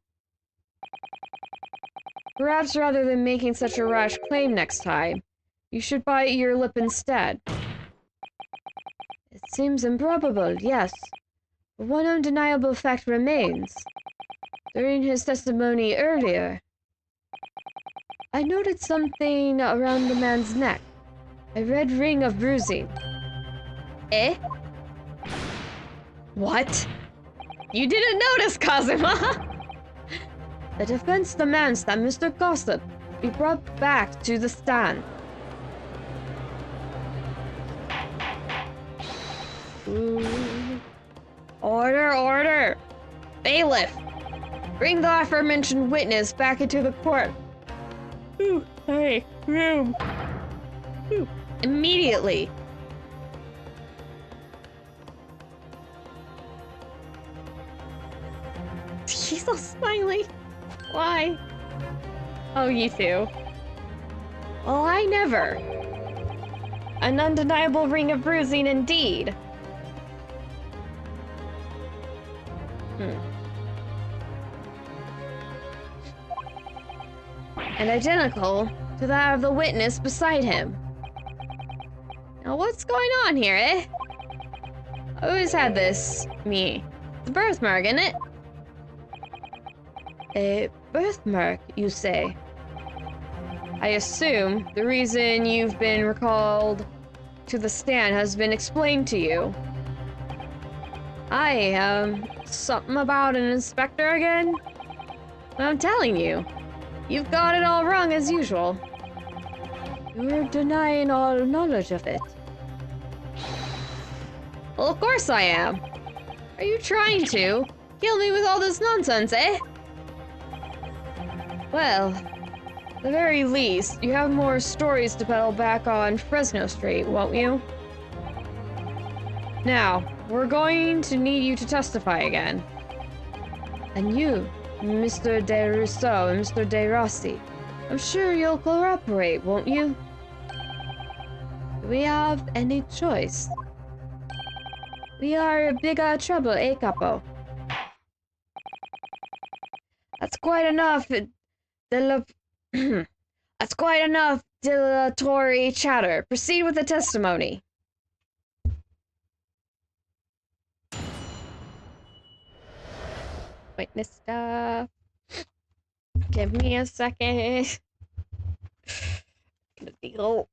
Perhaps rather than making such a rash claim next time, you should bite your lip instead.
It seems improbable, yes. But one undeniable fact remains. During his testimony earlier, I noted something around the man's neck. A red ring of bruising.
Eh? What? You didn't notice, Kazuma!
The defense demands that Mr. Gossip be brought back to the stand.
Order, order! Bailiff! Bring the aforementioned witness back into the court. Ooh, hey, room. Ooh, immediately. She's so smiley. Why? Oh, you two. Well, I never. An undeniable ring of bruising indeed. And identical to that of the witness beside him. Now what's going on here, eh? I always had this, me. It's a birthmark, isn't it?
A birthmark, you say?
I assume the reason you've been recalled to the stand has been explained to you. Something about an inspector again? I'm telling you, you've got it all wrong as usual.
You're denying all knowledge of it.
Well, of course I am. Are you trying to kill me with all this nonsense, eh? Well, at the very least, you have more stories to peddle back on Fresno Street, won't you? Now, we're going to need you to testify again.
And you, Mr. De Rousseau and Mr. De Rossi, I'm sure you'll cooperate, won't you? Do we have any choice? We are big trouble, eh, Capo? That's quite enough. That's quite enough dilatory chatter. Proceed with the testimony. Witness stuff. Give me a second. Gonna deal.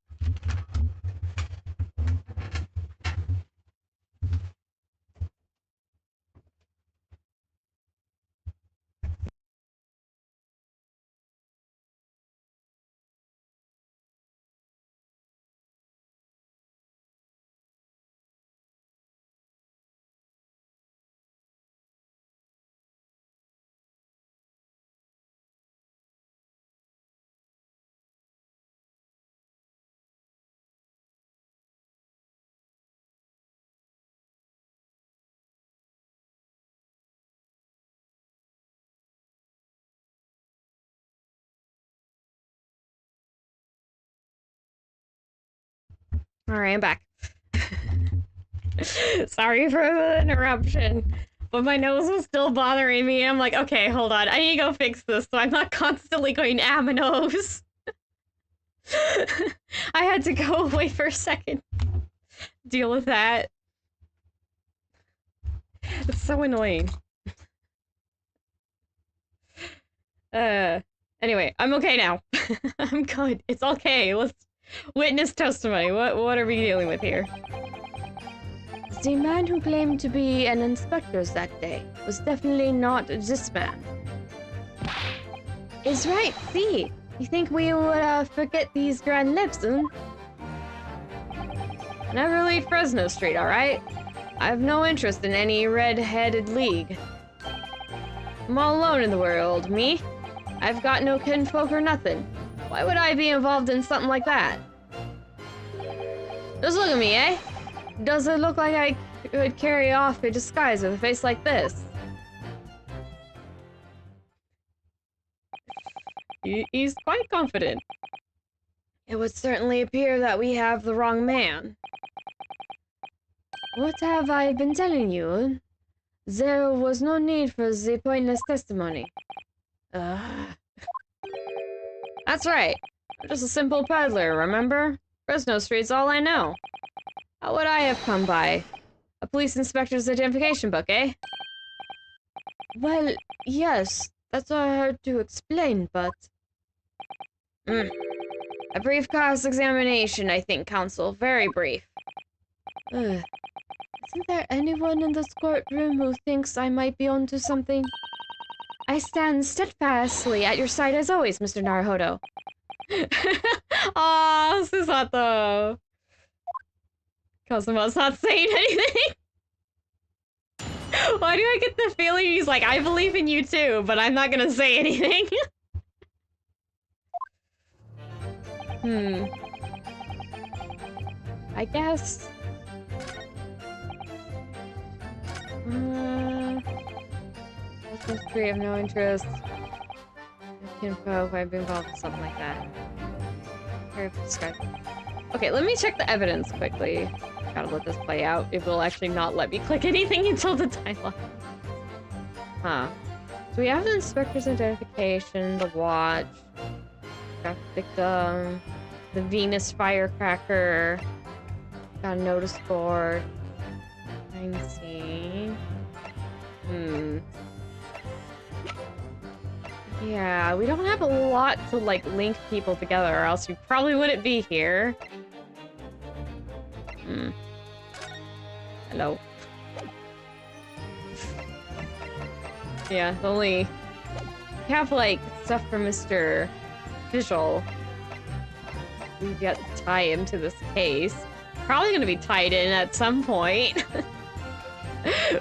Alright, I'm back. Sorry for the interruption, but my nose was still bothering me. I'm like, okay, hold on. I need to go fix this so I'm not constantly going, ah, my nose. I had to go away for a second. Deal with that. It's so annoying. Anyway, I'm okay now. I'm good. It's okay. Let's witness testimony. What are we dealing with here? The man who claimed to be an inspector that day was definitely not this man. Is right, see? You think we would forget these grand lips, Never leave Fresno Street, alright? I have no interest in any red-headed league. I'm all alone in the world, me. I've got no kinfolk or nothing. Why would I be involved in something like that? Just look at me, eh? Does it look like I could carry off a disguise with a face like this?
He's quite confident.
It would certainly appear that we have the wrong man. What have I been telling you? There was no need for the pointless testimony.
That's right. I'm just a simple peddler, remember? Fresno Street's all I know.
How would I have come by? A police inspector's identification book, eh? Well, yes. That's hard to explain, but... A brief cross-examination, I think, counsel. Very brief. Isn't there anyone in this courtroom who thinks I might be onto something? I stand steadfastly at your side as always, Mr. Naruhodo.
Aw, Susato. Kazuma's not saying anything. Why do I get the feeling he's like, I believe in you too, but I'm not gonna say anything?
I guess... history of no interest. Info, I've been involved in something like that.
Okay, let me check the evidence quickly. Gotta let this play out. It will actually not let me click anything until the dialogue. Huh. So we have the inspector's identification, the watch, got the victim, the Venus firecracker, got a notice board, crime scene. Yeah, we don't have a lot to, like, link people together, or else we probably wouldn't be here. Hello. Yeah, we have, like, stuff from Mr. Visual. We've got to tie him to this case. Probably gonna be tied in at some point.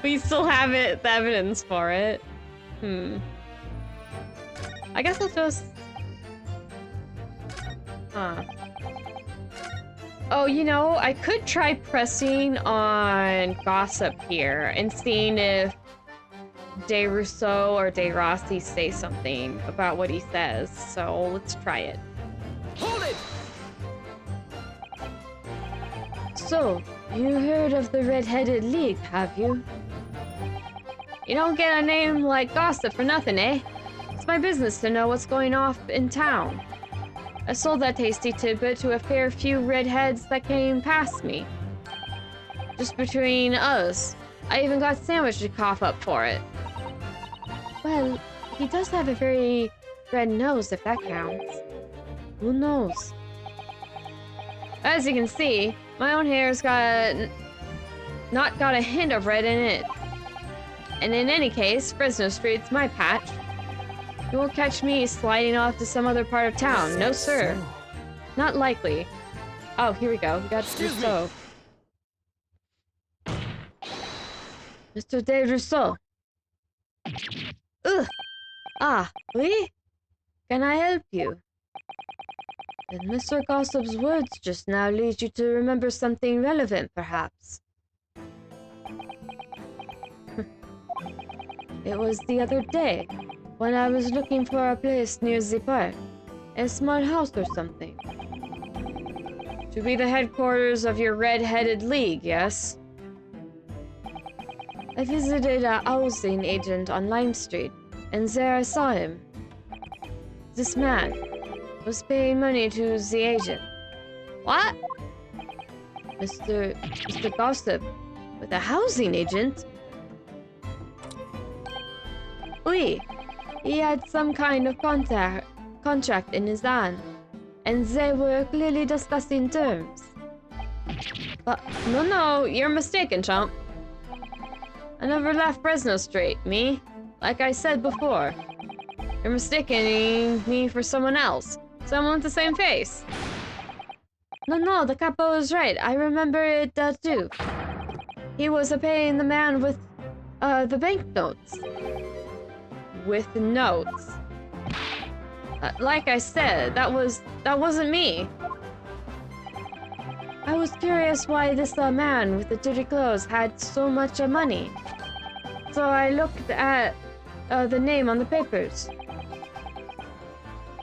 We still have the evidence for it. I guess I'll just... Oh, you know, I could try pressing on gossip here and seeing if De Rousseau or De Rossi say something about what he says, so let's try it.
Hold it!
So, you heard of the Red-Headed League, have you?
You don't get a name like Gossip for nothing, eh? It's my business to know what's going off in town. I sold that tasty tidbit to a fair few redheads that came past me. Just between us, I even got Sandwich to cough up for it.
Well, he does have a very red nose, if that counts. Who knows?
As you can see, my own hair's not got a hint of red in it. And in any case, Fresno Street's my patch. You won't catch me sliding off to some other part of town. No, sir. Not likely. Oh, here we go. We got Rousseau.
Mr. De Rousseau. Ugh. Ah, oui? Can I help you? Did Mr. Gossip's words just now lead you to remember something relevant, perhaps? It was the other day, when I was looking for a place near the park. A small house or something.
To be the headquarters of your red-headed league, yes?
I visited a housing agent on Lime Street, and there I saw him. This man was paying money to the agent.
What?
Mr. Gossip, with a housing agent? Oui, he had some kind of contract in his hand, and they were clearly discussing terms.
But no, you're mistaken, chump. I never left Fresno Street, me. Like I said before. You're mistaking me for someone else. Someone with the same face.
No, the capo is right. I remember it too. He was paying the man with the banknotes.
With notes. Like I said, that wasn't me.
I was curious why this man with the dirty clothes had so much money. So I looked at the name on the papers.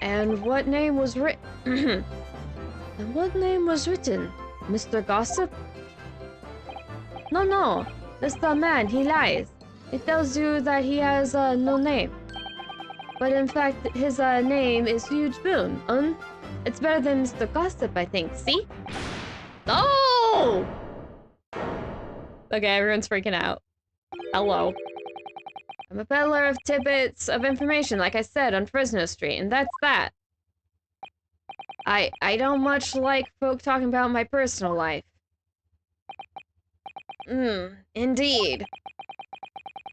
And what name was written?
And what name was written? Mr. Gossip? No. This man, he lies. It tells you that he has no name. But in fact, his name is Huge Boon. It's better than Mr. Gossip, I think. See?
Oh! Okay, everyone's freaking out. Hello. I'm a peddler of tidbits of information, like I said, on Fresno Street, and that's that. I don't much like folk talking about my personal life. Indeed.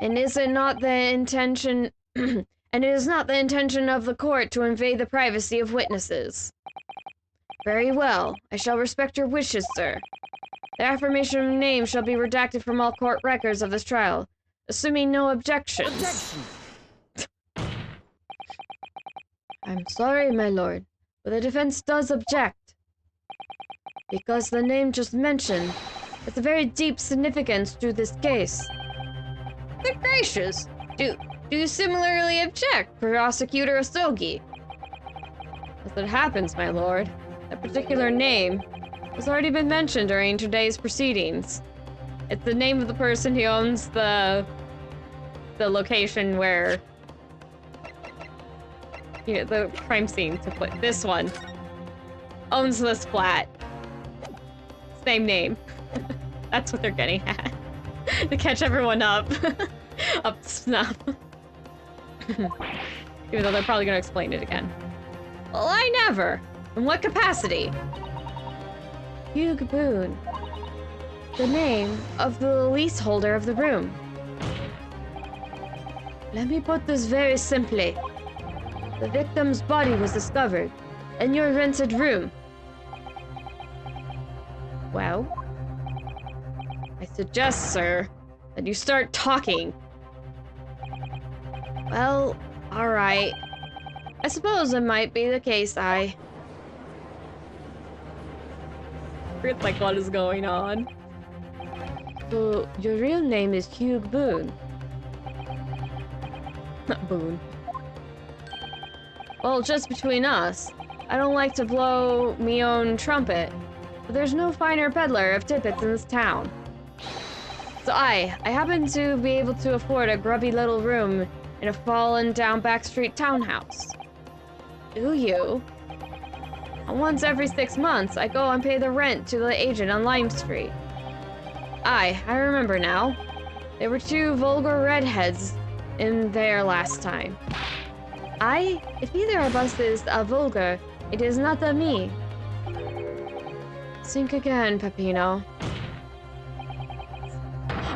And is it not the intention and it is not the intention of the court to invade the privacy of witnesses. Very well. I shall respect your wishes, sir. The affirmation of name shall be redacted from all court records of this trial, assuming no objections.
Objection!
I'm sorry, my lord, but the defense does object. Because the name just mentioned has a very deep significance to this case.
Good gracious! Do you similarly object, Prosecutor Asogi? As it happens, my lord, that particular name has already been mentioned during today's proceedings. It's the name of the person who owns the location where, you know, the crime scene to put. This one owns this flat. Same name. That's what they're getting at. To catch everyone up. Up to snuff. Even though they're probably gonna explain it again. Well, I never. In what capacity?
Hugh Boone. The name of the leaseholder of the room. Let me put this very simply. The victim's body was discovered in your rented room.
Well, I suggest, sir, that you start talking. Well, alright. I suppose it might be the case It's like, what is going on?
So, your real name is Hugh Boone.
Boone.
Well, just between us, I don't like to blow me own trumpet, but there's no finer peddler of tippets in this town. So I happen to be able to afford a grubby little room in a fallen down backstreet townhouse.
Do you?
And once every 6 months, I go and pay the rent to the agent on Lime Street. I remember now. There were 2 vulgar redheads in there last time. If either of us is a vulgar, it is not a me. Think again, Peppino.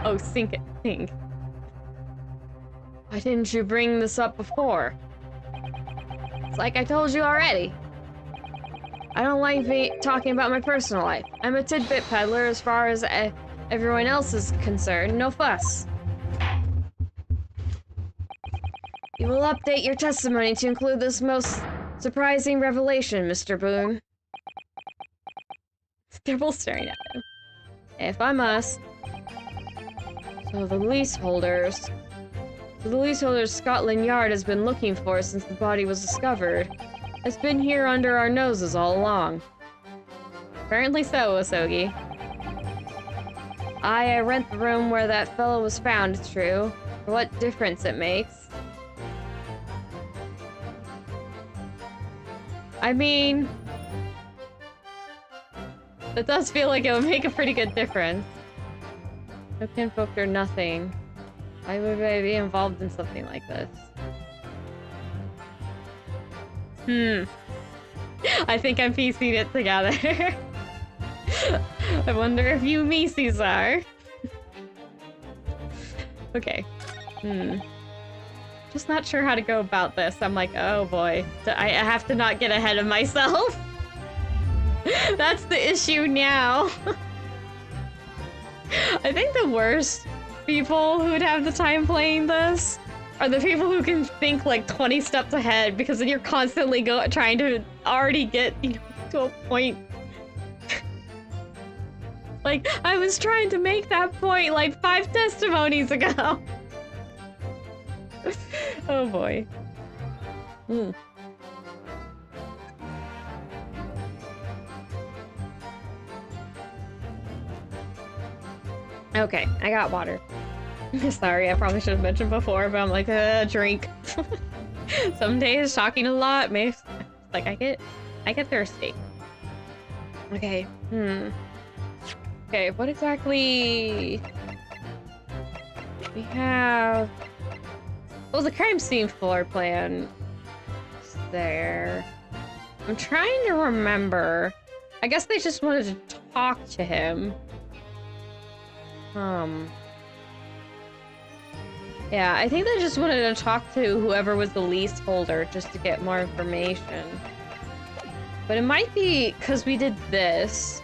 Oh, think.
Why didn't you bring this up before? It's like I told you already. I don't like talking about my personal life. I'm a tidbit peddler as far as everyone else is concerned. No fuss. You will update your testimony to include this most surprising revelation, Mr. Boone.
They're both staring at him.
If I must. So the leaseholders Scotland Yard has been looking for since the body was discovered. It's been here under our noses all along.
Apparently so, Osogi.
I rent the room where that fellow was found, it's true. For what difference it makes.
I mean, it does feel like it would make a pretty good difference.
No kinfolk or nothing. Why would I be involved in something like this?
I think I'm piecing it together. I wonder if you Mises are. Okay. Just not sure how to go about this. I'm like, oh boy. I have to not get ahead of myself. That's the issue now. I think the worst people who'd have the time playing this are the people who can think like 20 steps ahead, because then you're constantly trying to already get, to a point. Like, I was trying to make that point like 5 testimonies ago. Oh boy. Okay, I got water. Sorry, I probably should have mentioned before, but I'm like, drink. Some days talking a lot makes like I get thirsty. Okay. Okay, what exactly we have? Well, the crime scene floor plan is there. I'm trying to remember. I guess they just wanted to talk to him. Yeah, I think they just wanted to talk to whoever was the leaseholder just to get more information. But it might be because we did this.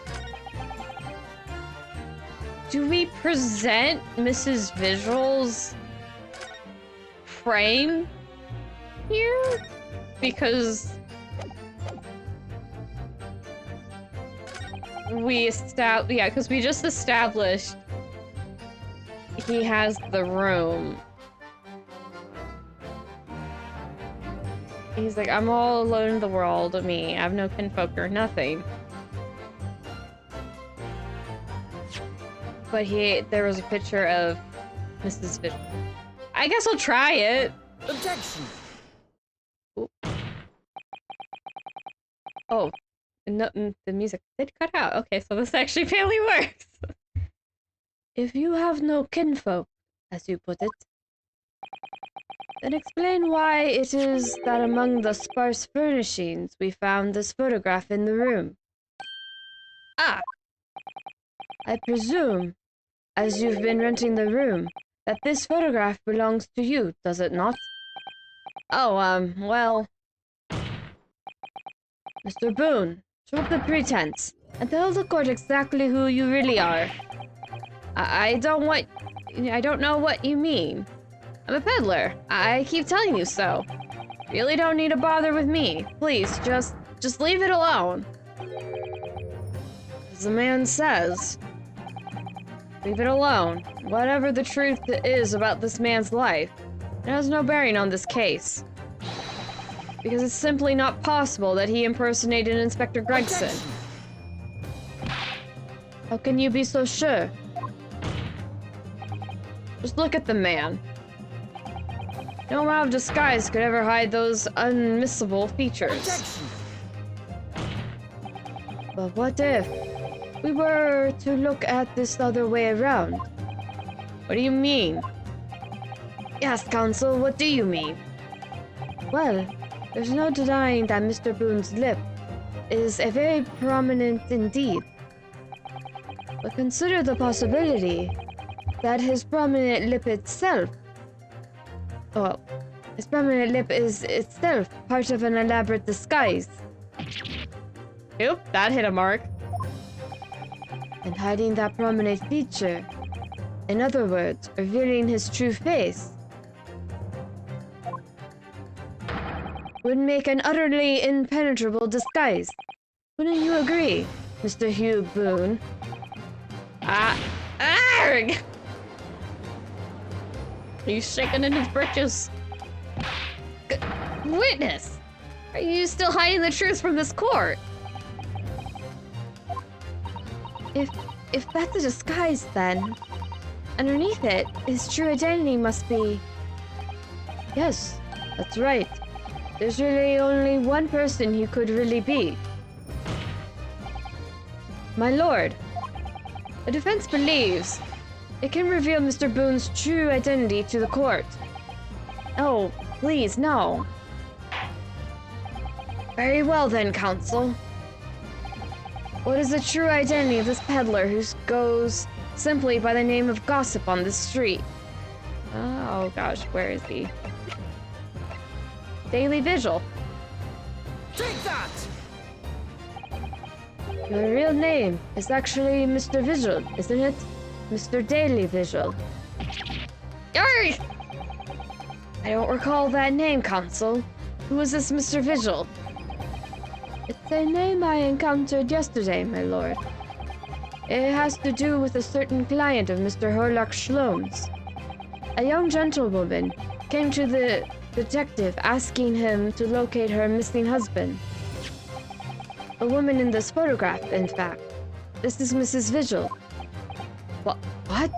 Do we present Mrs. Visual's frame here? Because we because we just established he has the room. He's like, I'm all alone in the world, me. I have no kinfolk or nothing. But there was a picture of Mrs. Visual. I guess I'll try it.
Objection.
Oop. Oh, no, the music did cut out. Okay, so this actually barely works.
If you have no kinfolk, as you put it, then explain why it is that among the sparse furnishings we found this photograph in the room.
Ah!
I presume, as you've been renting the room, that this photograph belongs to you, does it not?
Oh, well...
Mr. Boone, drop the pretense, and tell the court exactly who you really are.
I don't know what you mean. I'm a peddler. I keep telling you so.
Really don't need to bother with me. Please, just leave it alone. As the man says, leave it alone. Whatever the truth is about this man's life,
It has no bearing on this case. Because it's simply not possible that he impersonated Inspector Gregson. How can you be so sure? Just look at the man. No amount of disguise could ever hide those unmissable features. But what if we were to look at this other way around? What do you mean? Yes, Counsel, what do you mean? Well, there's no denying that Mr. Boone's lip is a very prominent indeed. But consider the possibility that his prominent lip itself, well, his prominent lip is itself part of an elaborate disguise. Oop, that hit a mark. And hiding that prominent feature, in other words, revealing his true face, would make an utterly impenetrable disguise. Wouldn't you agree, Mr. Hugh Boone? Arg! He's shaking in his britches. Witness! Are you still hiding the truth from this court? If that's a disguise, then underneath it, his true identity must be... Yes, that's right. There's really only one person he could really be. My lord, the defense believes it can reveal Mr. Boone's true identity to the court. Oh, please, no. Very well then, counsel. What is the true identity of this peddler who goes simply by the name of Gossip on the street? Oh gosh, where is he? Daily Vigil.
Take that!
Your real name is actually Mr. Vigil, isn't it? Mr. Daily Vigil.
Arr!
I don't recall that name, Counsel. Who is this Mr. Vigil? It's a name I encountered yesterday, my lord. It has to do with a certain client of Mr. Horlock Schlome's. A young gentlewoman came to the detective asking him to locate her missing husband. A woman in this photograph, in fact. This is Mrs. Vigil. What?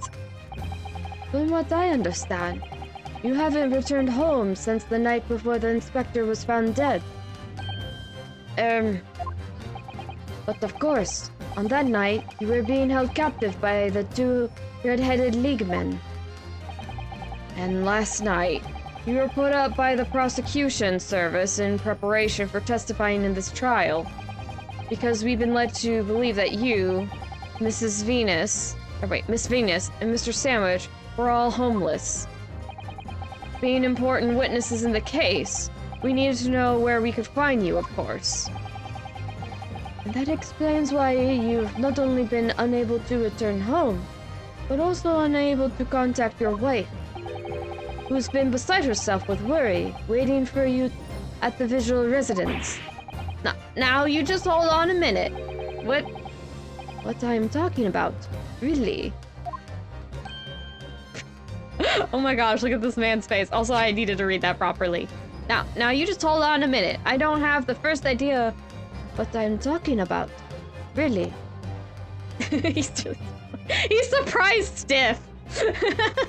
From what I understand, you haven't returned home since the night before the inspector was found dead. But of course, on that night, you were being held captive by the two red-headed leaguemen. And last night, you were put up by the prosecution service in preparation for testifying in this trial. Because we've been led to believe that you, Miss Venus, and Mr. Sandwich were all homeless. Being important witnesses in the case, we needed to know where we could find you, of course. And that explains why you've not only been unable to return home, but also unable to contact your wife, who's been beside herself with worry, waiting for you at the Visual residence.
Now you just hold on a minute.
What I'm talking about, really?
Oh my gosh, look at this man's face. Also, I needed to read that properly. Now you just hold on a minute. I don't have the first idea
What I'm talking about, really?
he's surprised stiff.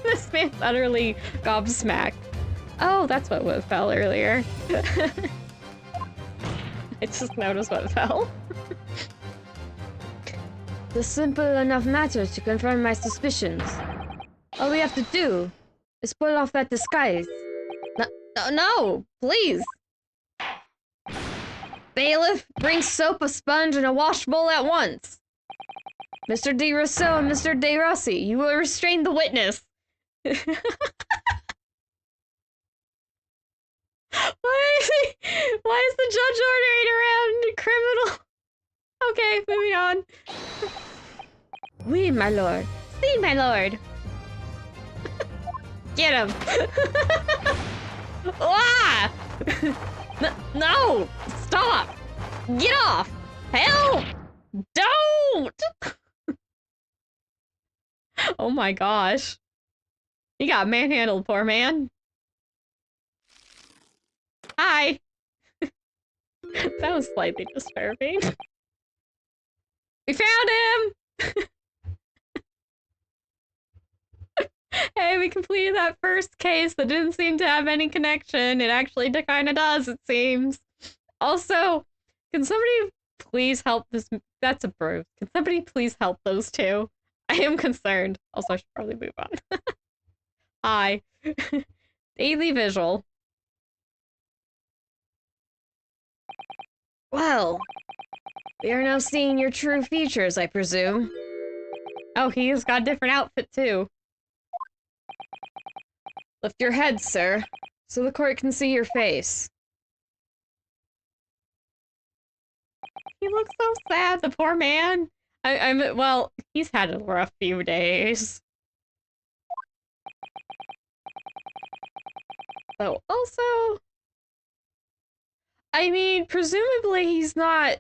This man's utterly gobsmacked. Oh, that's what fell earlier. I just noticed what fell.
The simple enough matter to confirm my suspicions. All we have to do is pull off that disguise.
No, please. Bailiff, bring soap, a sponge, and a wash bowl at once. Mr. De Rousseau and Mr. De Rossi, you will restrain the witness. Why is the judge ordering around criminal? Okay, moving on.
Oui, my lord.
See, my lord. Get him. Ah! No! Stop! Get off! Help! Don't! Oh my gosh. He got manhandled, poor man. Hi! That was slightly disturbing. We found him! Hey, we completed that first case that didn't seem to have any connection. It actually kinda does, it seems. Also, can somebody please help this? That's approved. Can somebody please help those two? I am concerned. Also, I should probably move on. Hi. Daily visual.
Well, we are now seeing your true features, I presume.
Oh, he's got a different outfit too.
Lift your head, sir, so the court can see your face.
He looks so sad, the poor man. Well, he's had a rough few days. So, also, I mean, presumably he's not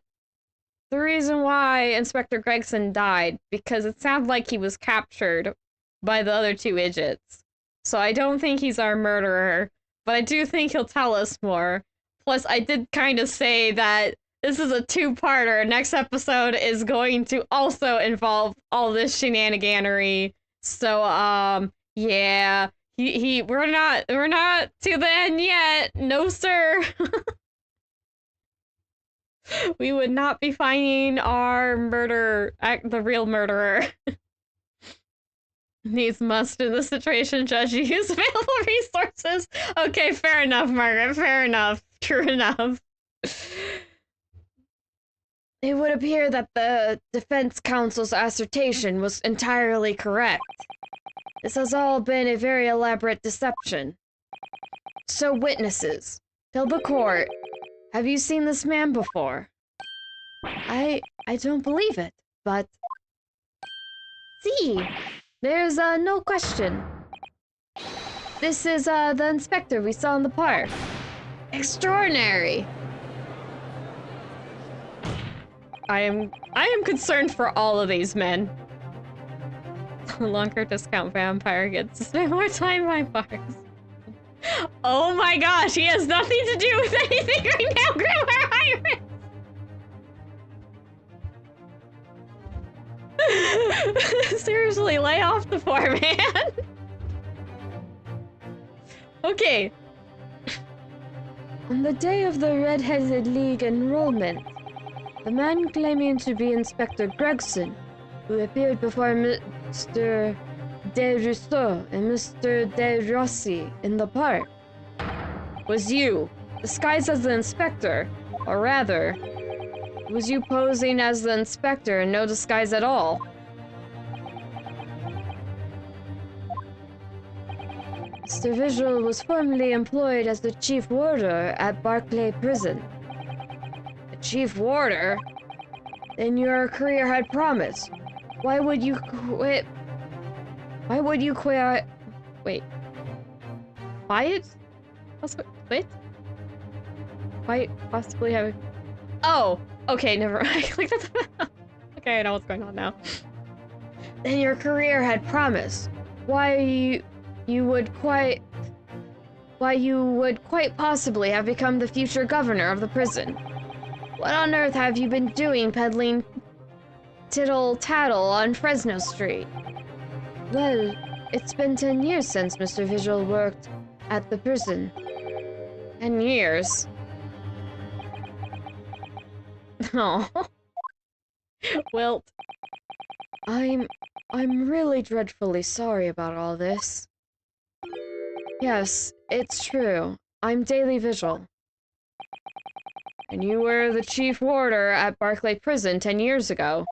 the reason why Inspector Gregson died, because it sounded like he was captured by the other two idiots. So I don't think he's our murderer, but I do think he'll tell us more. Plus, I did kind of say that this is a two-parter. Next episode is going to also involve all this shenaniganery. So, yeah. We're not to the end yet. No, sir. We would not be finding our the real murderer. Needs must in this situation, judge use available resources. Okay, fair enough, Margaret. Fair enough. True enough.
It would appear that the defense counsel's assertion was entirely correct. This has all been a very elaborate deception. So, witnesses, tell the court, have you seen this man before? I don't believe it, but... See, there's no question. This is the inspector we saw in the park. Extraordinary.
I am concerned for all of these men. The longer discount vampire gets to spend more time by bars. Oh my gosh, he has nothing to do with anything right now, Grandma Iris! Seriously, lay off the poor man. Okay.
On the day of the Red-Headed League enrollment, the man claiming to be Inspector Gregson, who appeared before Mr. De Rousseau and Mr. De Rossi in the park, was you, disguised as the inspector, or rather, was you posing as the inspector and no disguise at all? Mr. Visual was formerly employed as the chief warder at Barclay Prison. The chief warder? Then your career had promise. Why would you quit? Why would you quit?
Wait. Quiet? Quit? Quite possibly have. Oh! Okay, never mind. Okay, I know what's going on now.
Then your career had promise. Why you would quite possibly have become the future governor of the prison. What on earth have you been doing peddling tittle-tattle on Fresno Street? Well, it's been 10 years since Mr. Visual worked at the prison.
10 years? Oh. Wilt.
I'm really dreadfully sorry about all this. Yes, it's true. I'm Daily Visual.
And you were the chief warder at Barclay Prison 10 years ago.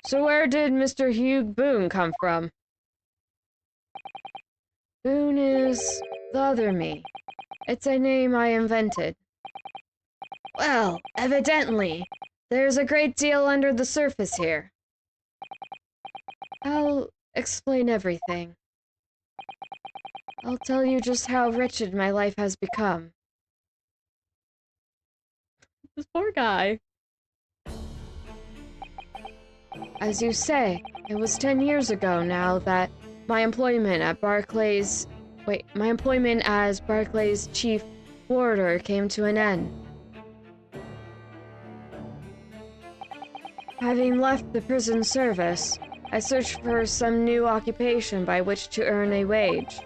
So where did Mr. Hugh Boone come from?
Boone is the other me. It's a name I invented. Well, evidently, there's a great deal under the surface here. I'll explain everything. I'll tell you just how wretched my life has become.
This poor guy.
As you say, it was 10 years ago now that my employment at Barclay's My employment as Barclay's chief warder came to an end. Having left the prison service, I searched for some new occupation by which to earn a wage.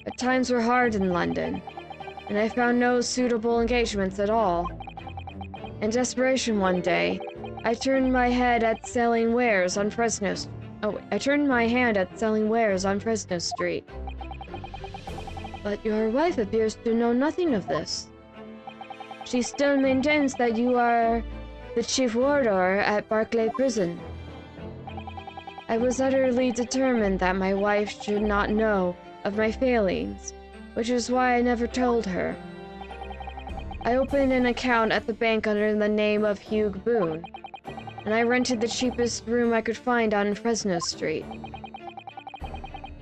But times were hard in London, and I found no suitable engagements at all. In desperation one day, I turned my hand at selling wares on Fresno Street. But your wife appears to know nothing of this. She still maintains that you are the chief warder at Barclay Prison. I was utterly determined that my wife should not know of my failings, which is why I never told her. I opened an account at the bank under the name of Hugh Boone, and I rented the cheapest room I could find on Fresno Street.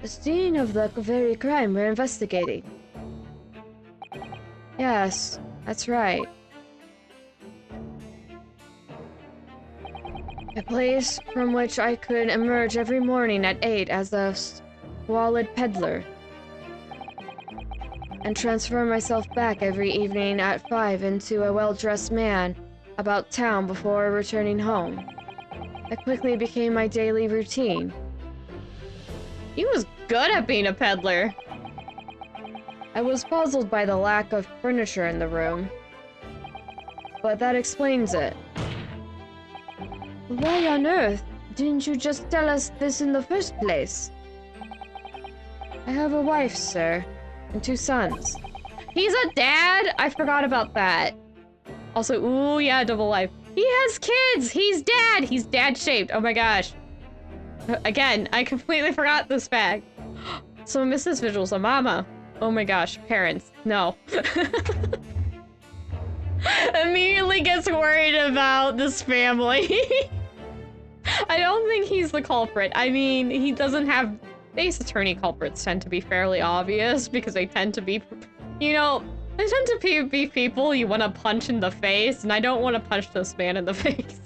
The scene of the very crime we're investigating. Yes, that's right. A place from which I could emerge every morning at 8 as a squalid peddler, and transfer myself back every evening at 5 into a well-dressed man about town before returning home. That quickly became my daily routine.
He was good at being a peddler.
I was puzzled by the lack of furniture in the room, but that explains it. Why on earth didn't you just tell us this in the first place? I have a wife, sir, and 2 sons.
He's a dad? I forgot about that. Also, ooh, yeah, double life. He has kids! He's dad! He's dad-shaped. Oh my gosh. Again, I completely forgot this fact. So Mrs. Vigil's a mama. Oh my gosh, parents. No. Immediately gets worried about this family. I don't think he's the culprit. I mean, he doesn't have... Base attorney culprits tend to be fairly obvious because they tend to be, you know, they tend to be people you want to punch in the face, and I don't want to punch this man in the face.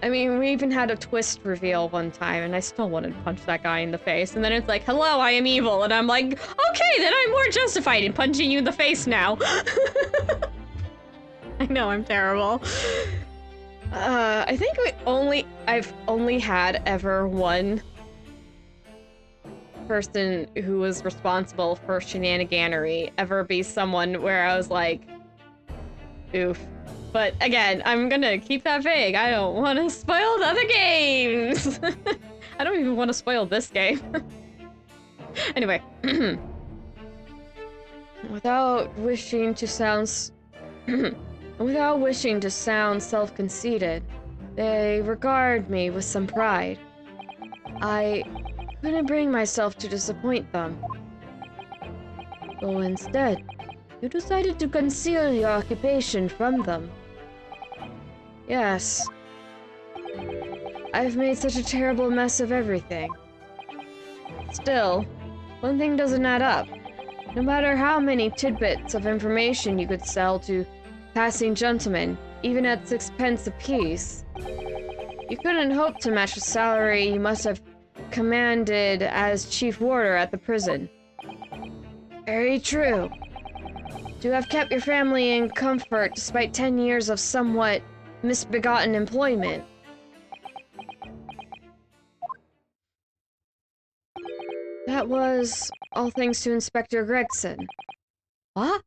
I mean, we even had a twist reveal one time, and I still wanted to punch that guy in the face, and then it's like, hello, I am evil, and I'm like, okay, then I'm more justified in punching you in the face now. I know, I'm terrible. I think I've only had ever one person who was responsible for shenaniganery ever be someone where I was like, oof. But again, I'm gonna keep that vague. I don't want to spoil the other games. I don't even want to spoil this game. Anyway.
Without wishing to sound self-conceited, they regard me with some pride. I couldn't bring myself to disappoint them. So instead, you decided to conceal your occupation from them. Yes. I've made such a terrible mess of everything. Still, one thing doesn't add up. No matter how many tidbits of information you could sell to passing gentlemen, even at 6 pence apiece, you couldn't hope to match the salary you must have commanded as chief warder at the prison. Very true. To have kept your family in comfort despite 10 years of somewhat misbegotten employment. That was all thanks to Inspector Gregson. What?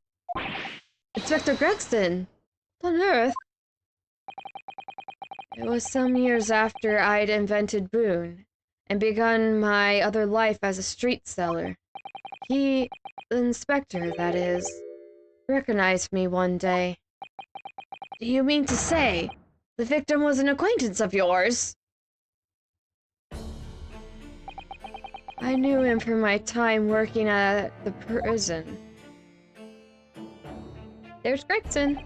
Inspector Gregson? What on earth? It was some years after I'd invented Boone and begun my other life as a street seller. He, the inspector, that is, recognized me one day. Do you mean to say the victim was an acquaintance of yours? I knew him from my time working at the prison. There's Gregson.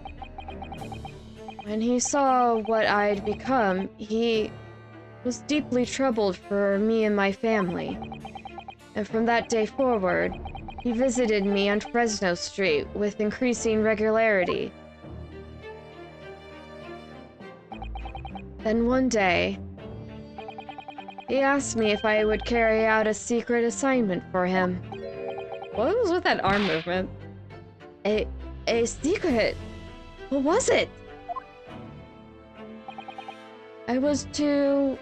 When he saw what I'd become, he was deeply troubled for me and my family. And from that day forward, he visited me on Fresno Street with increasing regularity. Then one day, He asked me if I would carry out a secret assignment for him.
What was with that arm movement?
A secret? What was it? I was to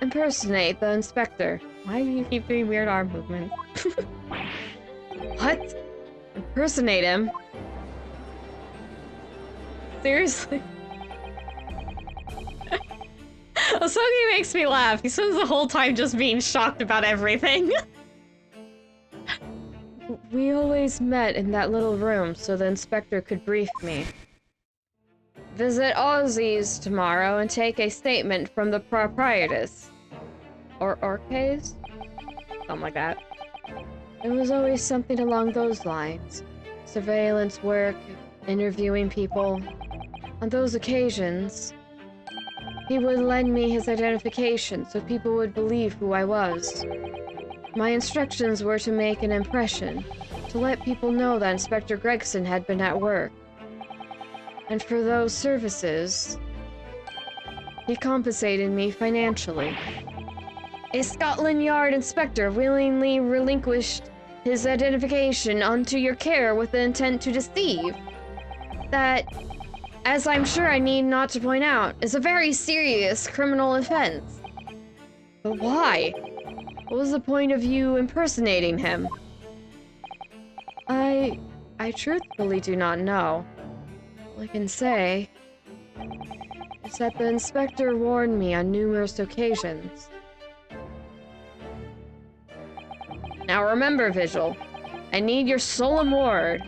impersonate the inspector.
Why do you keep doing weird arm movements?
What?
Impersonate him? Seriously? Osogi makes me laugh. He spends the whole time just being shocked about everything.
We always met in that little room so the inspector could brief me. Visit Aussie's tomorrow and take a statement from the proprietress. Or Orcase?
Something like that.
It was always something along those lines. Surveillance work, interviewing people. On those occasions, he would lend me his identification so people would believe who I was. My instructions were to make an impression, to let people know that Inspector Gregson had been at work. And for those services, he compensated me financially. A Scotland Yard inspector willingly relinquished his identification unto your care with the intent to deceive. That, as I'm sure I need not to point out, is a very serious criminal offense. But why? What was the point of you impersonating him? I truthfully do not know. All I can say is that the inspector warned me on numerous occasions. Now remember, Vigil, I need your solemn word.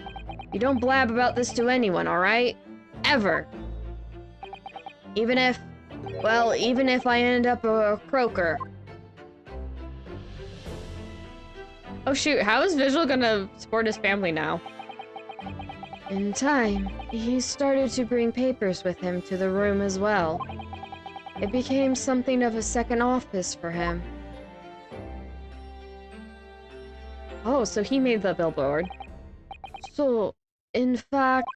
You don't blab about this to anyone, alright? Ever. Even if I end up a croaker.
Oh shoot, how is Vigil gonna support his family now?
In time, he started to bring papers with him to the room as well. It became something of a second office for him.
Oh, so he made the billboard.
So, in fact,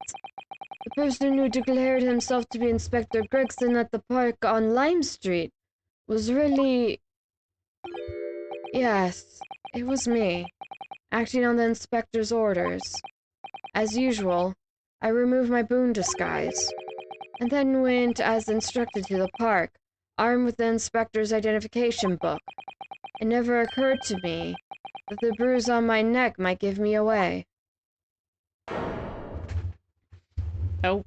the person who declared himself to be Inspector Gregson at the park on Lime Street was really... Yes, it was me, acting on the inspector's orders. As usual, I removed my boon disguise, and then went as instructed to the park, armed with the inspector's identification book. It never occurred to me that the bruise on my neck might give me away.
Nope.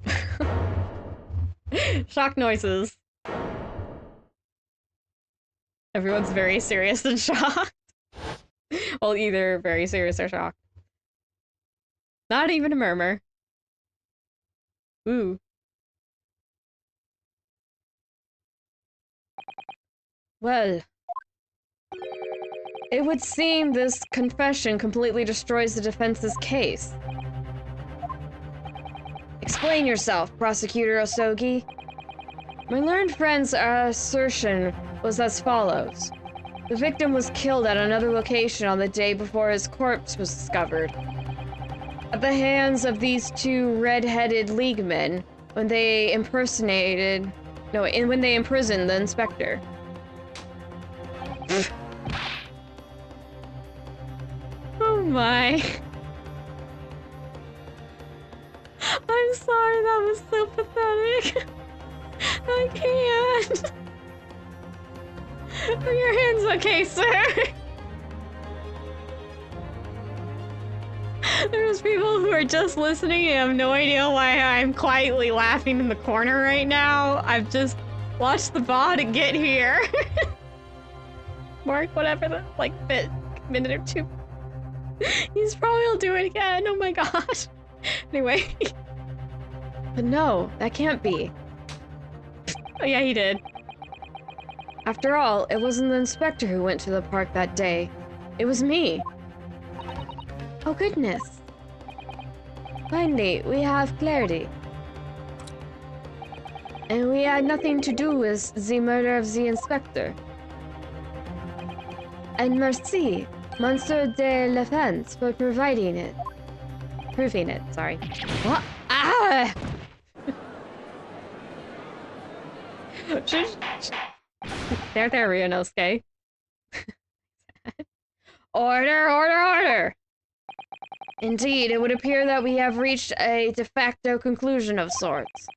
Shock noises. Everyone's very serious and shocked. Well, either very serious or shocked. Not even a murmur. Ooh.
Well, it would seem this confession completely destroys the defense's case. Explain yourself, Prosecutor Osogi. My learned friend's assertion was as follows. The victim was killed at another location on the day before his corpse was discovered. At the hands of these two red-headed leaguemen when they imprisoned the inspector.
Oh my. I'm sorry, that was so pathetic. I can't. Are your hands okay, sir? There's people who are just listening and have no idea why I'm quietly laughing in the corner right now. I've just watched the VOD get here. Mark, whatever the, minute or two. He's probably will do it again, oh my gosh. Anyway.
But no, that can't be.
Oh yeah, he did.
After all, it wasn't the inspector who went to the park that day. It was me. Oh goodness. Finally, we have clarity. And we had nothing to do with the murder of the inspector. And merci, Monsieur de la Fence, for proving it, sorry.
What? Ah! There, Ryunosuke. Order, order, order! Indeed, it would appear that we have reached a de facto conclusion of sorts.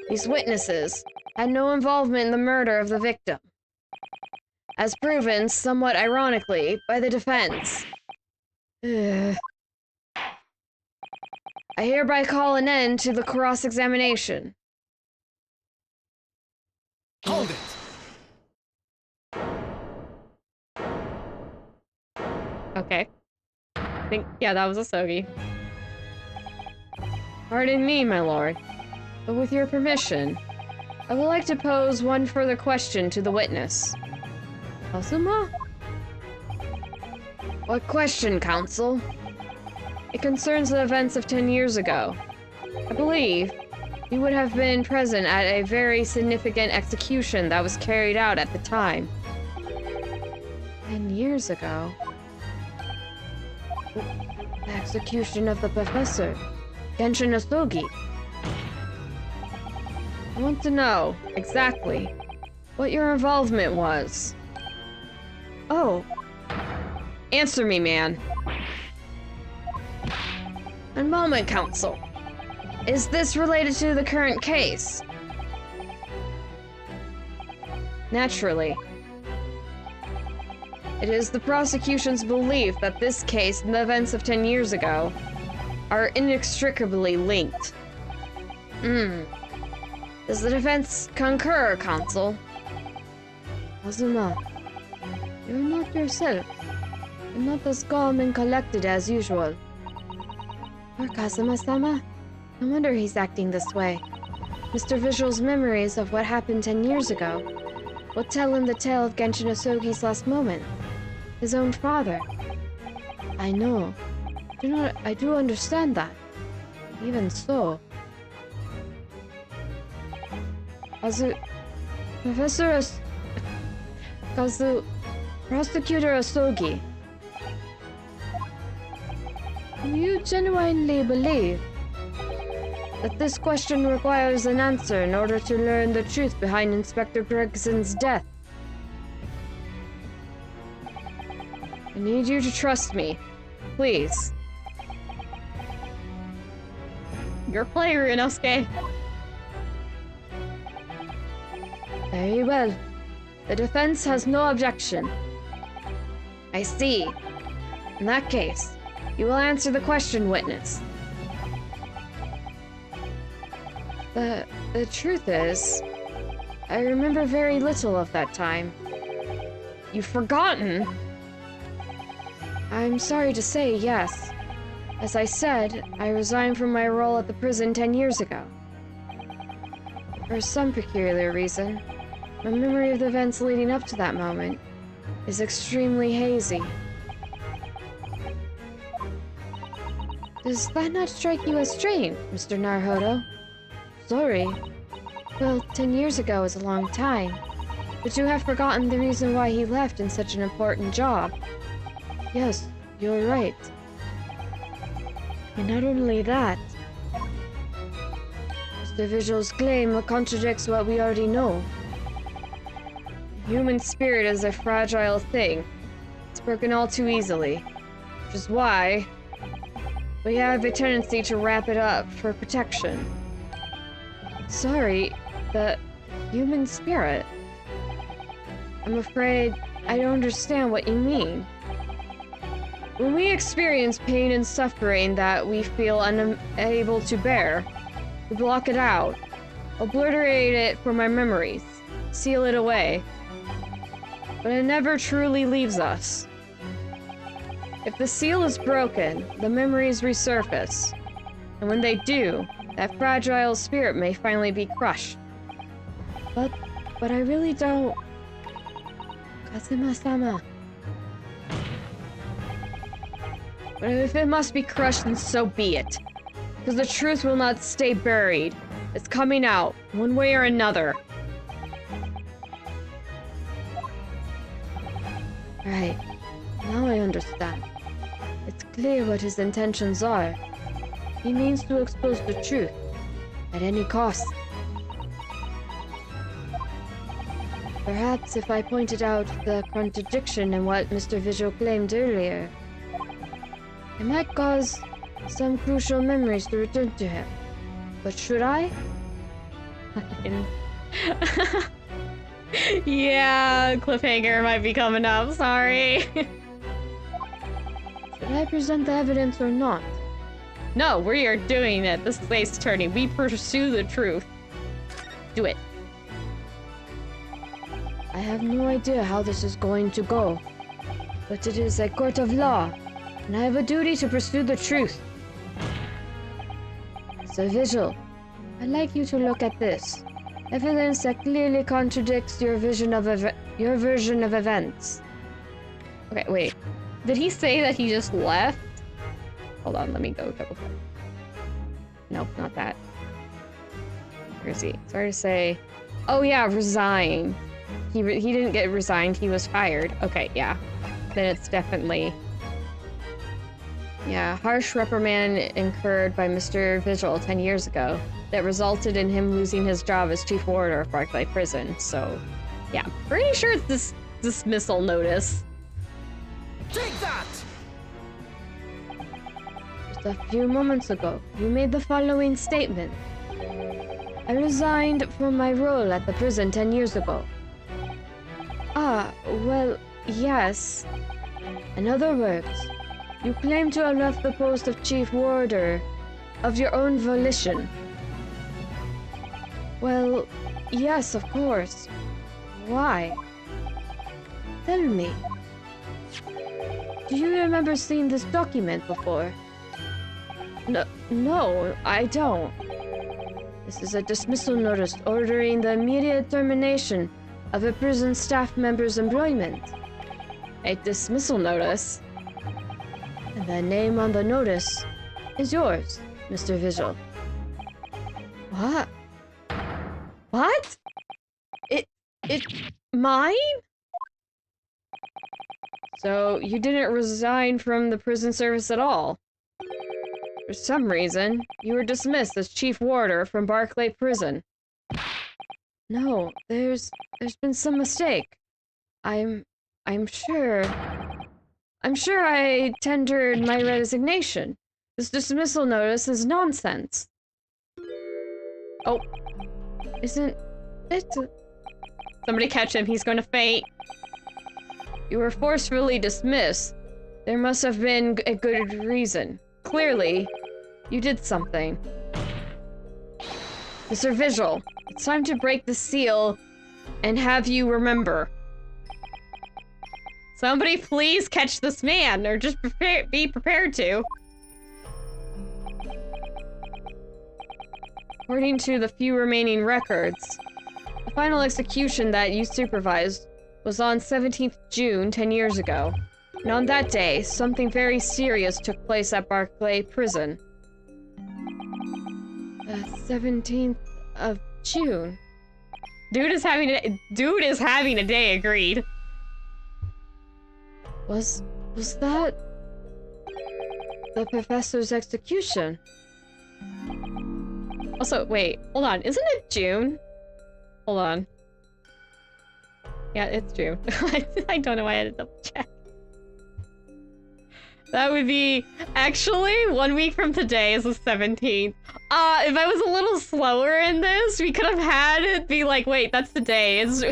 These witnesses had no involvement in the murder of the victim, as proven, somewhat ironically, by the defense. Ugh. I hereby call an end to the cross-examination.
Hold it!
Okay. I think, yeah, that was Asogi. Pardon me, my lord, but with your permission, I would like to pose one further question to the witness. Asuma? What question, counsel? It concerns the events of 10 years ago. I believe you would have been present at a very significant execution that was carried out at the time. 10 years ago? The execution of the professor, Ryunosuke. I want to know, exactly, what your involvement was. Oh. Answer me, man. One moment, counsel. Is this related to the current case? Naturally. It is the prosecution's belief that this case and the events of 10 years ago are inextricably linked. Does the defense concur, counsel? Azuma, you're not yourself. You're not as calm and collected as usual. Poor Kazuma-sama. No wonder he's acting this way. Mr. Visual's memories of what happened 10 years ago will tell him the tale of Ryunosuke's last moment. His own father. I know. I do understand that. Even so. Prosecutor Asogi. Do you genuinely believe that this question requires an answer in order to learn the truth behind Inspector Gregson's death? I need you to trust me. Please. Your player, Ryunosuke. Very well. The defense has no objection. I see. In that case, you will answer the question, witness. The truth is, I remember very little of that time. You've forgotten? I'm sorry to say, yes. As I said, I resigned from my role at the prison 10 years ago. For some peculiar reason, my memory of the events leading up to that moment is extremely hazy. Does that not strike you as strange, Mr. Naruhodo? Sorry. Well, 10 years ago is a long time, but you have forgotten the reason why he left in such an important job. Yes, you're right. And not only that, Mr. Visual's claim contradicts what we already know. The human spirit is a fragile thing. It's broken all too easily, which is why we have a tendency to wrap it up for protection. Sorry, the human spirit? I'm afraid I don't understand what you mean. When we experience pain and suffering that we feel unable to bear, we block it out, obliterate it from our memories, seal it away. But it never truly leaves us. If the seal is broken, the memories resurface. And when they do, that fragile spirit may finally be crushed. But I really don't... Kazuma-sama. But if it must be crushed, then so be it. Because the truth will not stay buried. It's coming out, one way or another. Right. Now I understand. It's clear what his intentions are. He means to expose the truth, at any cost.
Perhaps if I pointed out the contradiction in what Mr. Vigil claimed earlier, it might cause some crucial memories to return to him. But should I?
Yeah, cliffhanger might be coming up, sorry.
Should I present the evidence or not?
No, we are doing it. This is Ace Attorney. We pursue the truth. Do it.
I have no idea how this is going to go, but it is a court of law, and I have a duty to pursue the truth. Mr. Vigil, I'd like you to look at this. Evidence that clearly contradicts your version of events.
Okay, wait. Did he say that he just left? Hold on, let me go double check. Nope, not that. Where is he? Sorry to say. Oh yeah, resign. He didn't get resigned, he was fired. Okay, yeah. Then it's definitely... Yeah, harsh reprimand incurred by Mr. Vigil 10 years ago that resulted in him losing his job as chief warder of Barclay Prison. So, yeah, pretty sure it's this dismissal notice.
Take that!
Just a few moments ago, you made the following statement. I resigned from my role at the prison 10 years ago. Ah, well, yes. In other words, you claim to have left the post of chief warder of your own volition. Well, yes, of course. Why? Tell me. Do you remember seeing this document before? No, I don't. This is a dismissal notice ordering the immediate termination of a prison staff member's employment.
A dismissal notice?
And the name on the notice is yours, Mr. Vigil.
What? What? It's mine? So you didn't resign from the prison service at all? For some reason, you were dismissed as chief warder from Barclay Prison.
No, there's been some mistake. I'm sure I tendered my resignation. This dismissal notice is nonsense.
Oh,
Isn't it?
somebody catch him, he's going to faint. You were forcefully dismissed. There must have been a good reason. Clearly, you did something. Mr. Vigil, it's time to break the seal and have you remember. Somebody please catch this man, or just be prepared to. According to the few remaining records, the final execution that you supervised was on 17th June 10 years ago. And on that day, something very serious took place at Barclay Prison.
The 17th of June.
Dude is having a day, agreed.
Was that the professor's execution?
Also, wait, hold on, isn't it June? Hold on. Yeah, it's June. I don't know why I had to double check. That would be, actually, 1 week from today is the 17th. If I was a little slower in this, we could have had it be like, wait, that's the day. It's,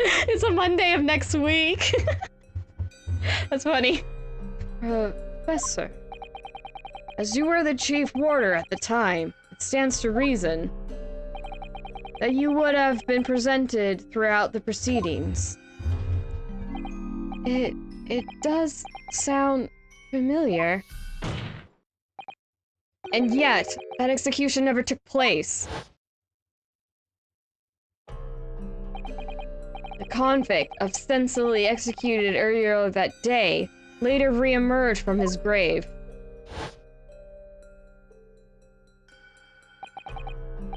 it's a Monday of next week. That's funny.
Professor, as you were the chief warder at the time, it stands to reason that you would have been presented throughout the proceedings. It does sound familiar.
And yet, that execution never took place. The convict, ostensibly executed earlier that day, later re-emerged from his grave.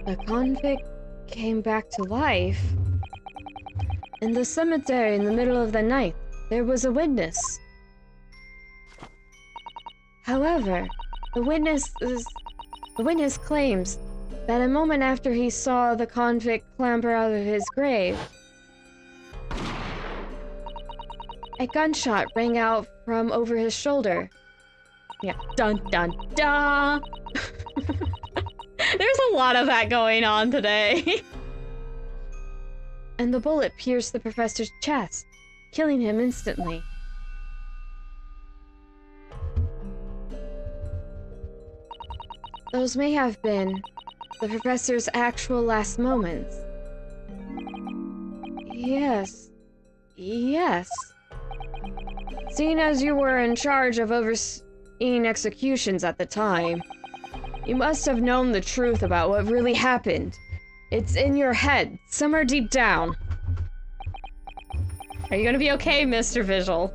The convict came back to life. In the cemetery in the middle of the night, there was a witness. However, the witness claims that a moment after he saw the convict clamber out of his grave, a gunshot rang out from over his shoulder.
Yeah. Dun dun dun! There's a lot of that going on today.
And the bullet pierced the professor's chest, killing him instantly. Those may have been the professor's actual last moments. Yes. Yes. Seeing as you were in charge of overseeing executions at the time, you must have known the truth about what really happened. It's in your head, somewhere deep down.
Are you gonna be okay, Mr. Visual?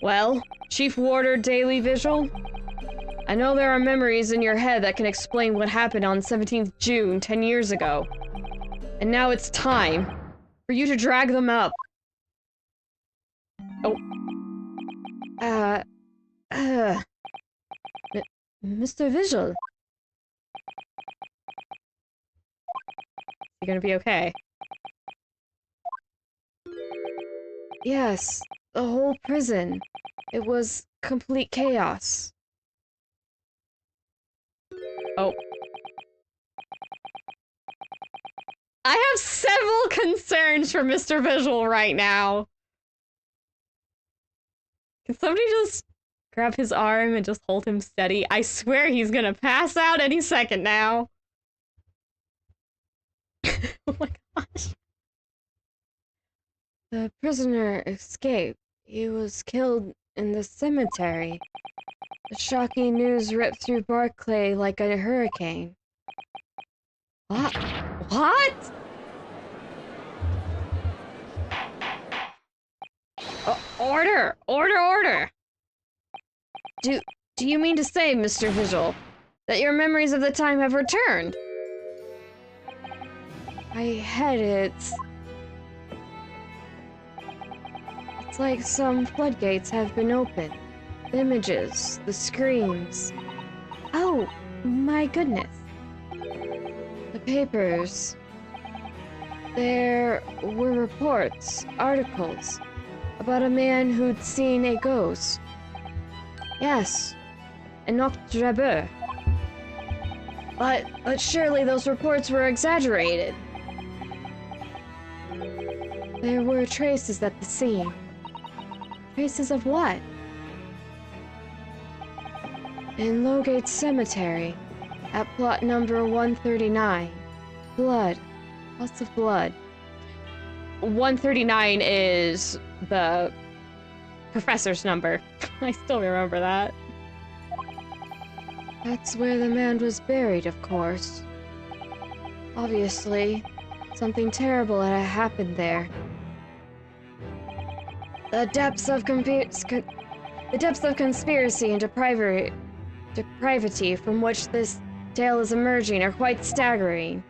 Well, Chief Warder Daily Visual, I know there are memories in your head that can explain what happened on 17th June 10 years ago. And now it's time for you to drag them up.
Oh.
Mr. Visual.
You're gonna be okay.
Yes, the whole prison. It was complete chaos.
Oh. I have several concerns for Mr. Visual right now. Can somebody just grab his arm and just hold him steady? I swear he's gonna pass out any second now. Oh my gosh.
The prisoner escaped. He was killed in the cemetery. The shocking news ripped through Barclay like a hurricane.
What? What? Order! Order, order!
Do you mean to say, Mr. Visual, that your memories of the time have returned? My head, it's like some floodgates have been opened. The images, the screams. Oh, my goodness. The papers. There were reports, articles, about a man who'd seen a ghost. Yes, an octrabeur. But surely those reports were exaggerated. There were traces at the scene. Traces of what? In Lowgate Cemetery, at plot number 139. Blood. Lots of blood.
139 is the professor's number. I still remember that.
That's where the man was buried, of course. Obviously, something terrible had happened there. The depths of conspiracy and depravity from which this tale is emerging are quite staggering.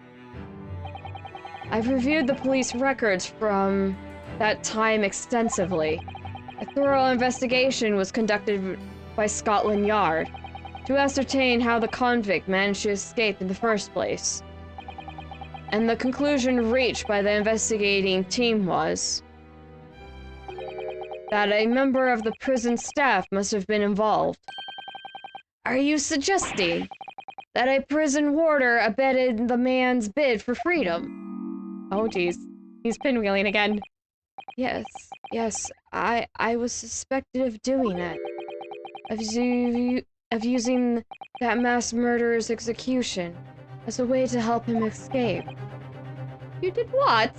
I've reviewed the police records from that time extensively. A thorough investigation was conducted by Scotland Yard to ascertain how the convict managed to escape in the first place. And the conclusion reached by the investigating team was that a member of the prison staff must have been involved. Are you suggesting that a prison warder abetted the man's bid for freedom?
Oh geez, he's pinwheeling again.
Yes, I was suspected of doing it. Of using that mass murderer's execution as a way to help him escape.
You did what?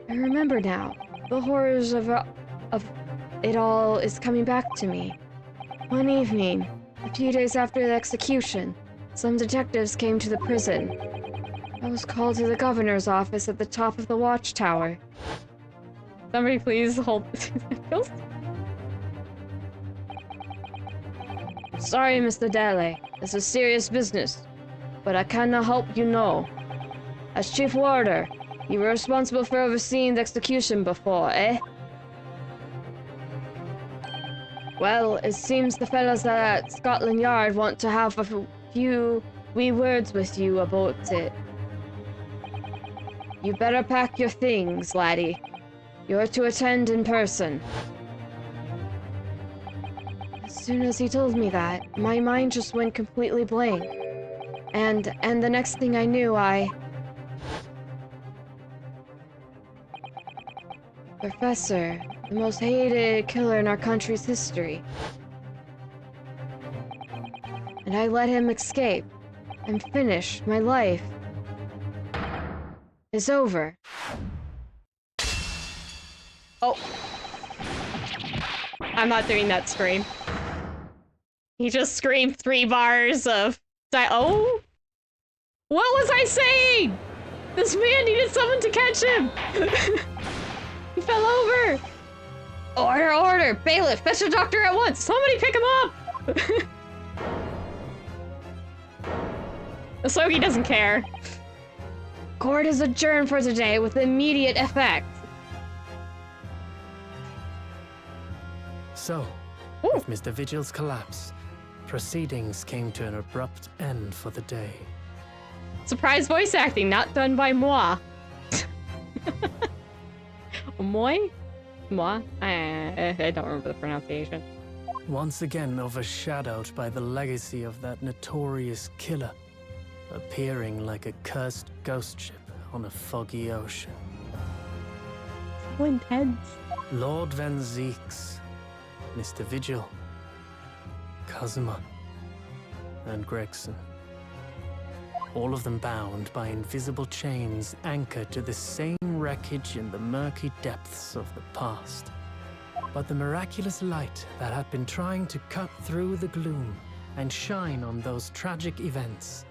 I remember now. The horrors of it all is coming back to me. One evening, a few days after the execution, some detectives came to the prison. I was called to the governor's office at the top of the watchtower.
Somebody please hold this.
Sorry, Mr. Daly. This is serious business. But I cannot help you know. As Chief Warder, you were responsible for overseeing the execution before, eh? Well, it seems the fellas at Scotland Yard want to have a few wee words with you about it. You better pack your things, laddie. You're to attend in person. As soon as he told me that, my mind just went completely blank. And the next thing I knew, Professor, the most hated killer in our country's history. And I let him escape. I'm finished. My life is over.
Oh. I'm not doing that scream. He just screamed 3 bars of oh? What was I saying? This man needed someone to catch him. He fell over. Order, order. Bailiff, fetch a doctor at once. Somebody pick him up. Asogi doesn't care.
Court is adjourned for today with immediate effect.
So, with Mr. Vigil's collapse, proceedings came to an abrupt end for the day.
Surprise voice acting, not done by moi. Moi? Moi? I don't remember the pronunciation.
Once again overshadowed by the legacy of that notorious killer, appearing like a cursed ghost ship on a foggy ocean.
So intense.
Lord Van Zeeks, Mr. Vigil, Kazuma, and Gregson. All of them bound by invisible chains anchored to the same wreckage in the murky depths of the past. But the miraculous light that had been trying to cut through the gloom and shine on those tragic events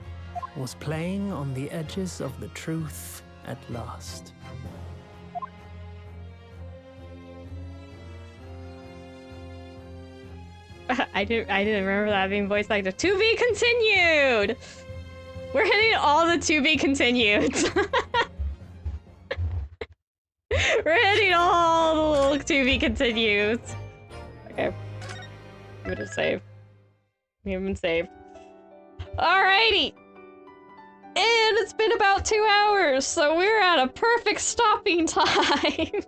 was playing on the edges of the truth at last.
I didn't remember that being voice acted. To be continued! We're hitting all the to be continued. We're hitting all the little to be continued. Okay. I'm gonna save. We haven't been saved. Alrighty! And it's been about 2 hours, so we're at a perfect stopping time.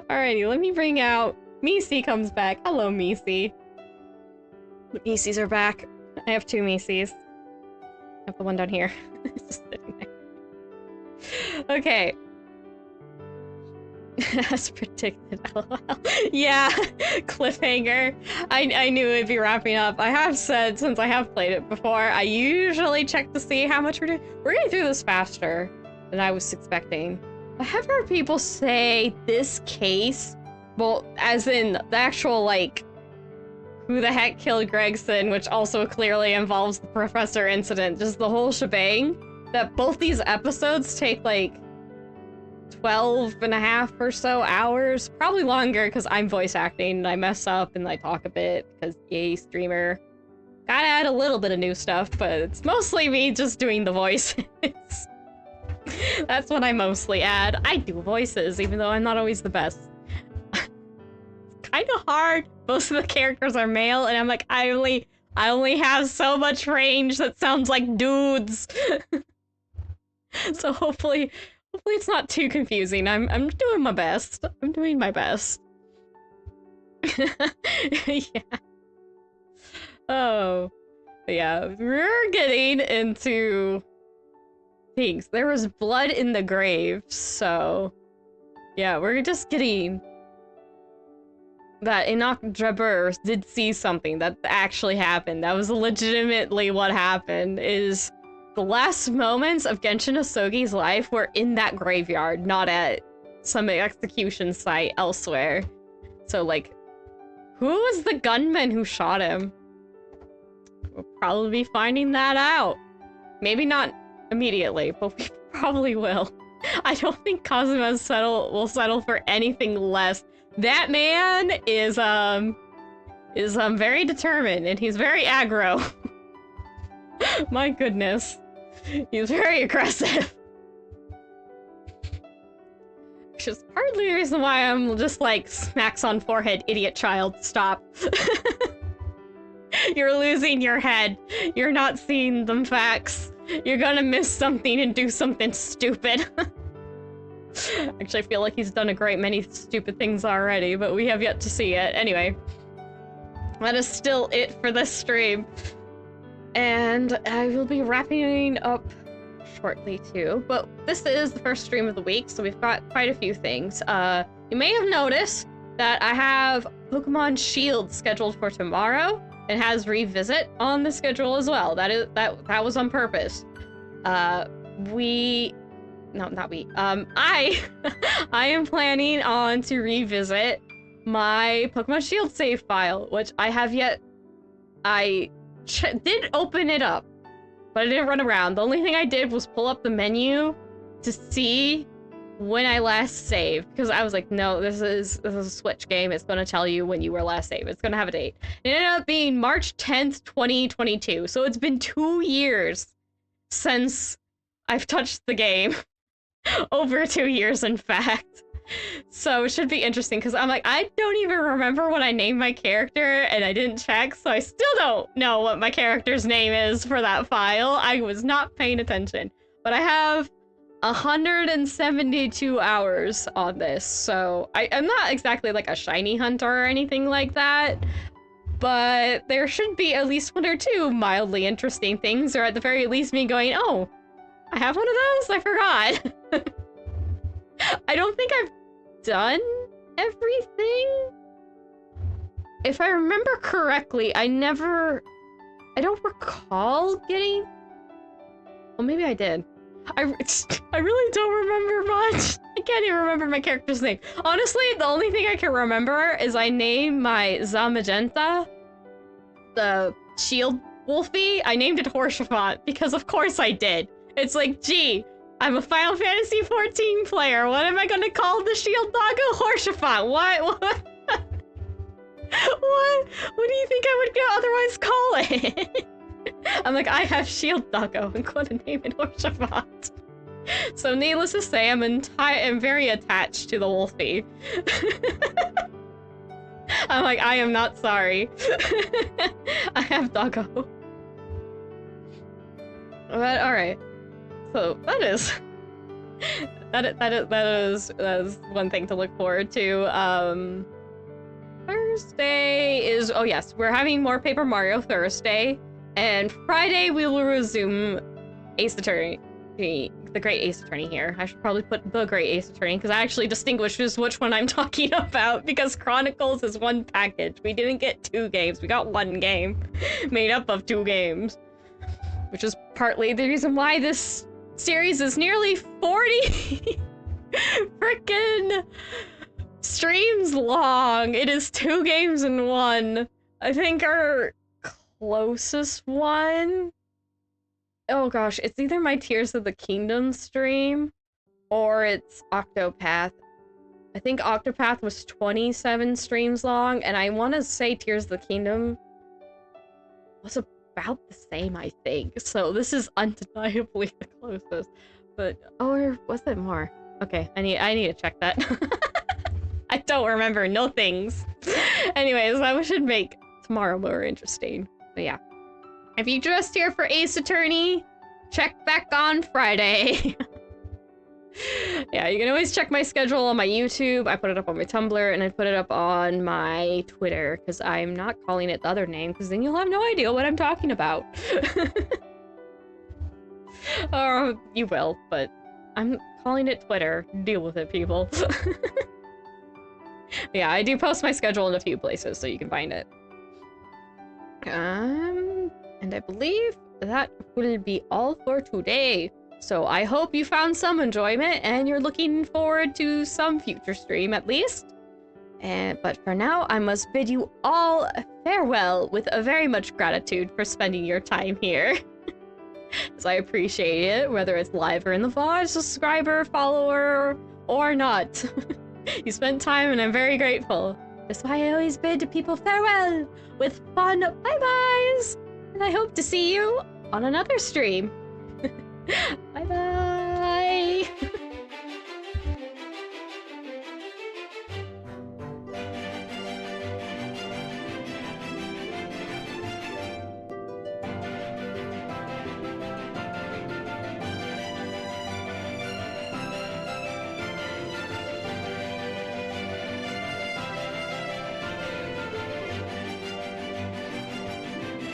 Alrighty, let me bring out... Misi comes back. Hello, Misi. The Misis are back. I have 2 Misis. I have the one down here. Just sitting there. Okay. As predicted, lol. Yeah, cliffhanger. I knew it'd be wrapping up. I have said, since I have played it before, I usually check to see how much we're doing. We're getting through this faster than I was expecting. I have heard people say this case, well, as in the actual, like, who the heck killed Gregson, which also clearly involves the professor incident, just the whole shebang, that both these episodes take, like, 12 and a half or so hours, probably longer because I'm voice acting and I mess up and I talk a bit because yay, streamer. Gotta add a little bit of new stuff, but it's mostly me just doing the voices. That's what I mostly add. I do voices, even though I'm not always the best. It's kind of hard. Most of the characters are male, and I'm like, I only have so much range that sounds like dudes. So hopefully it's not too confusing. I'm doing my best. I'm doing my best. Yeah. Oh. But yeah, we're getting into things. There was blood in the grave, so yeah, we're just getting that Enoch Drebber did see something that actually happened. That was legitimately what happened, is the last moments of Genshin Asogi's life were in that graveyard, not at some execution site elsewhere. So, like, who was the gunman who shot him? We'll probably be finding that out. Maybe not immediately, but we probably will. I don't think Kazuma will settle for anything less. That man is very determined, and he's very aggro. My goodness. He's very aggressive. which is partly the reason why I'm just like, smacks on forehead, idiot child, stop. You're losing your head. You're not seeing the facts. You're gonna miss something and do something stupid. Actually, I feel like he's done a great many stupid things already, but we have yet to see it. Anyway, that is still it for this stream. And I will be wrapping up shortly too, but this is the first stream of the week, so we've got quite a few things. You may have noticed that I have Pokemon Shield scheduled for tomorrow. It has Revisit on the schedule as well. That was on purpose. I am planning on to revisit my Pokemon Shield save file, which I have yet. I did open it up, but I didn't run around. The only thing I did was pull up the menu to see when I last saved, because I was like, no, this is a Switch game. It's going to tell you when you were last saved. It's going to have a date. It ended up being March 10th, 2022. So it's been 2 years since I've touched the game. Over 2 years, in fact. So it should be interesting, because I'm like, I don't even remember when I named my character, and I didn't check, so I still don't know what my character's name is for that file. I was not paying attention. But I have 172 hours on this, so I'm not exactly like a shiny hunter or anything like that, but there should be at least 1 or 2 mildly interesting things, or at the very least me going, oh, I have one of those? I forgot. I don't think I've done everything. If I remember correctly, I don't recall getting... Well, maybe I did. I really don't remember much. I can't even remember my character's name. Honestly, the only thing I can remember is I named my Zamagenta, the shield Wolfie, I named it Horsefant, because of course I did. It's like, gee, I'm a Final Fantasy 14 player. What am I gonna call the shield doggo? Horsefant. What? What do you think I would otherwise call it? I'm like, I have shield doggo. I'm gonna name it Horsefant. So needless to say, I'm very attached to the Wolfie. I'm like, I am not sorry. I have doggo. But alright. So that is one thing to look forward to. Thursday is, oh yes, we're having more Paper Mario Thursday, and Friday we will resume Ace Attorney, the Great Ace Attorney here. I should probably put the Great Ace Attorney because I actually distinguishes which one I'm talking about, because Chronicles is one package. We didn't get 2 games, we got 1 game made up of 2 games, which is partly the reason why this series is nearly 40 frickin' streams long. It is 2 games in 1. I think our closest one, oh gosh, it's either my Tears of the Kingdom stream or it's Octopath. I think Octopath was 27 streams long, and I want to say Tears of the Kingdom was about the same, I think. So this is undeniably the closest. But, or was it more? Okay, I need to check that. I don't remember no things. Anyways, that should make tomorrow more interesting. But yeah. If you just here for Ace Attorney, check back on Friday. Yeah, you can always check my schedule on my YouTube. I put it up on my Tumblr, and I put it up on my Twitter, because I'm not calling it the other name, because then you'll have no idea what I'm talking about. Or you will, but I'm calling it Twitter. Deal with it, people. Yeah, I do post my schedule in a few places, so you can find it. And I believe that will be all for today. So I hope you found some enjoyment and you're looking forward to some future stream at least. But for now, I must bid you all farewell with a very much gratitude for spending your time here. As I appreciate it, whether it's live or in the VOD, subscriber, follower, or not. You spent time and I'm very grateful. That's why I always bid people farewell with fun bye-byes. And I hope to see you on another stream. Bye-bye.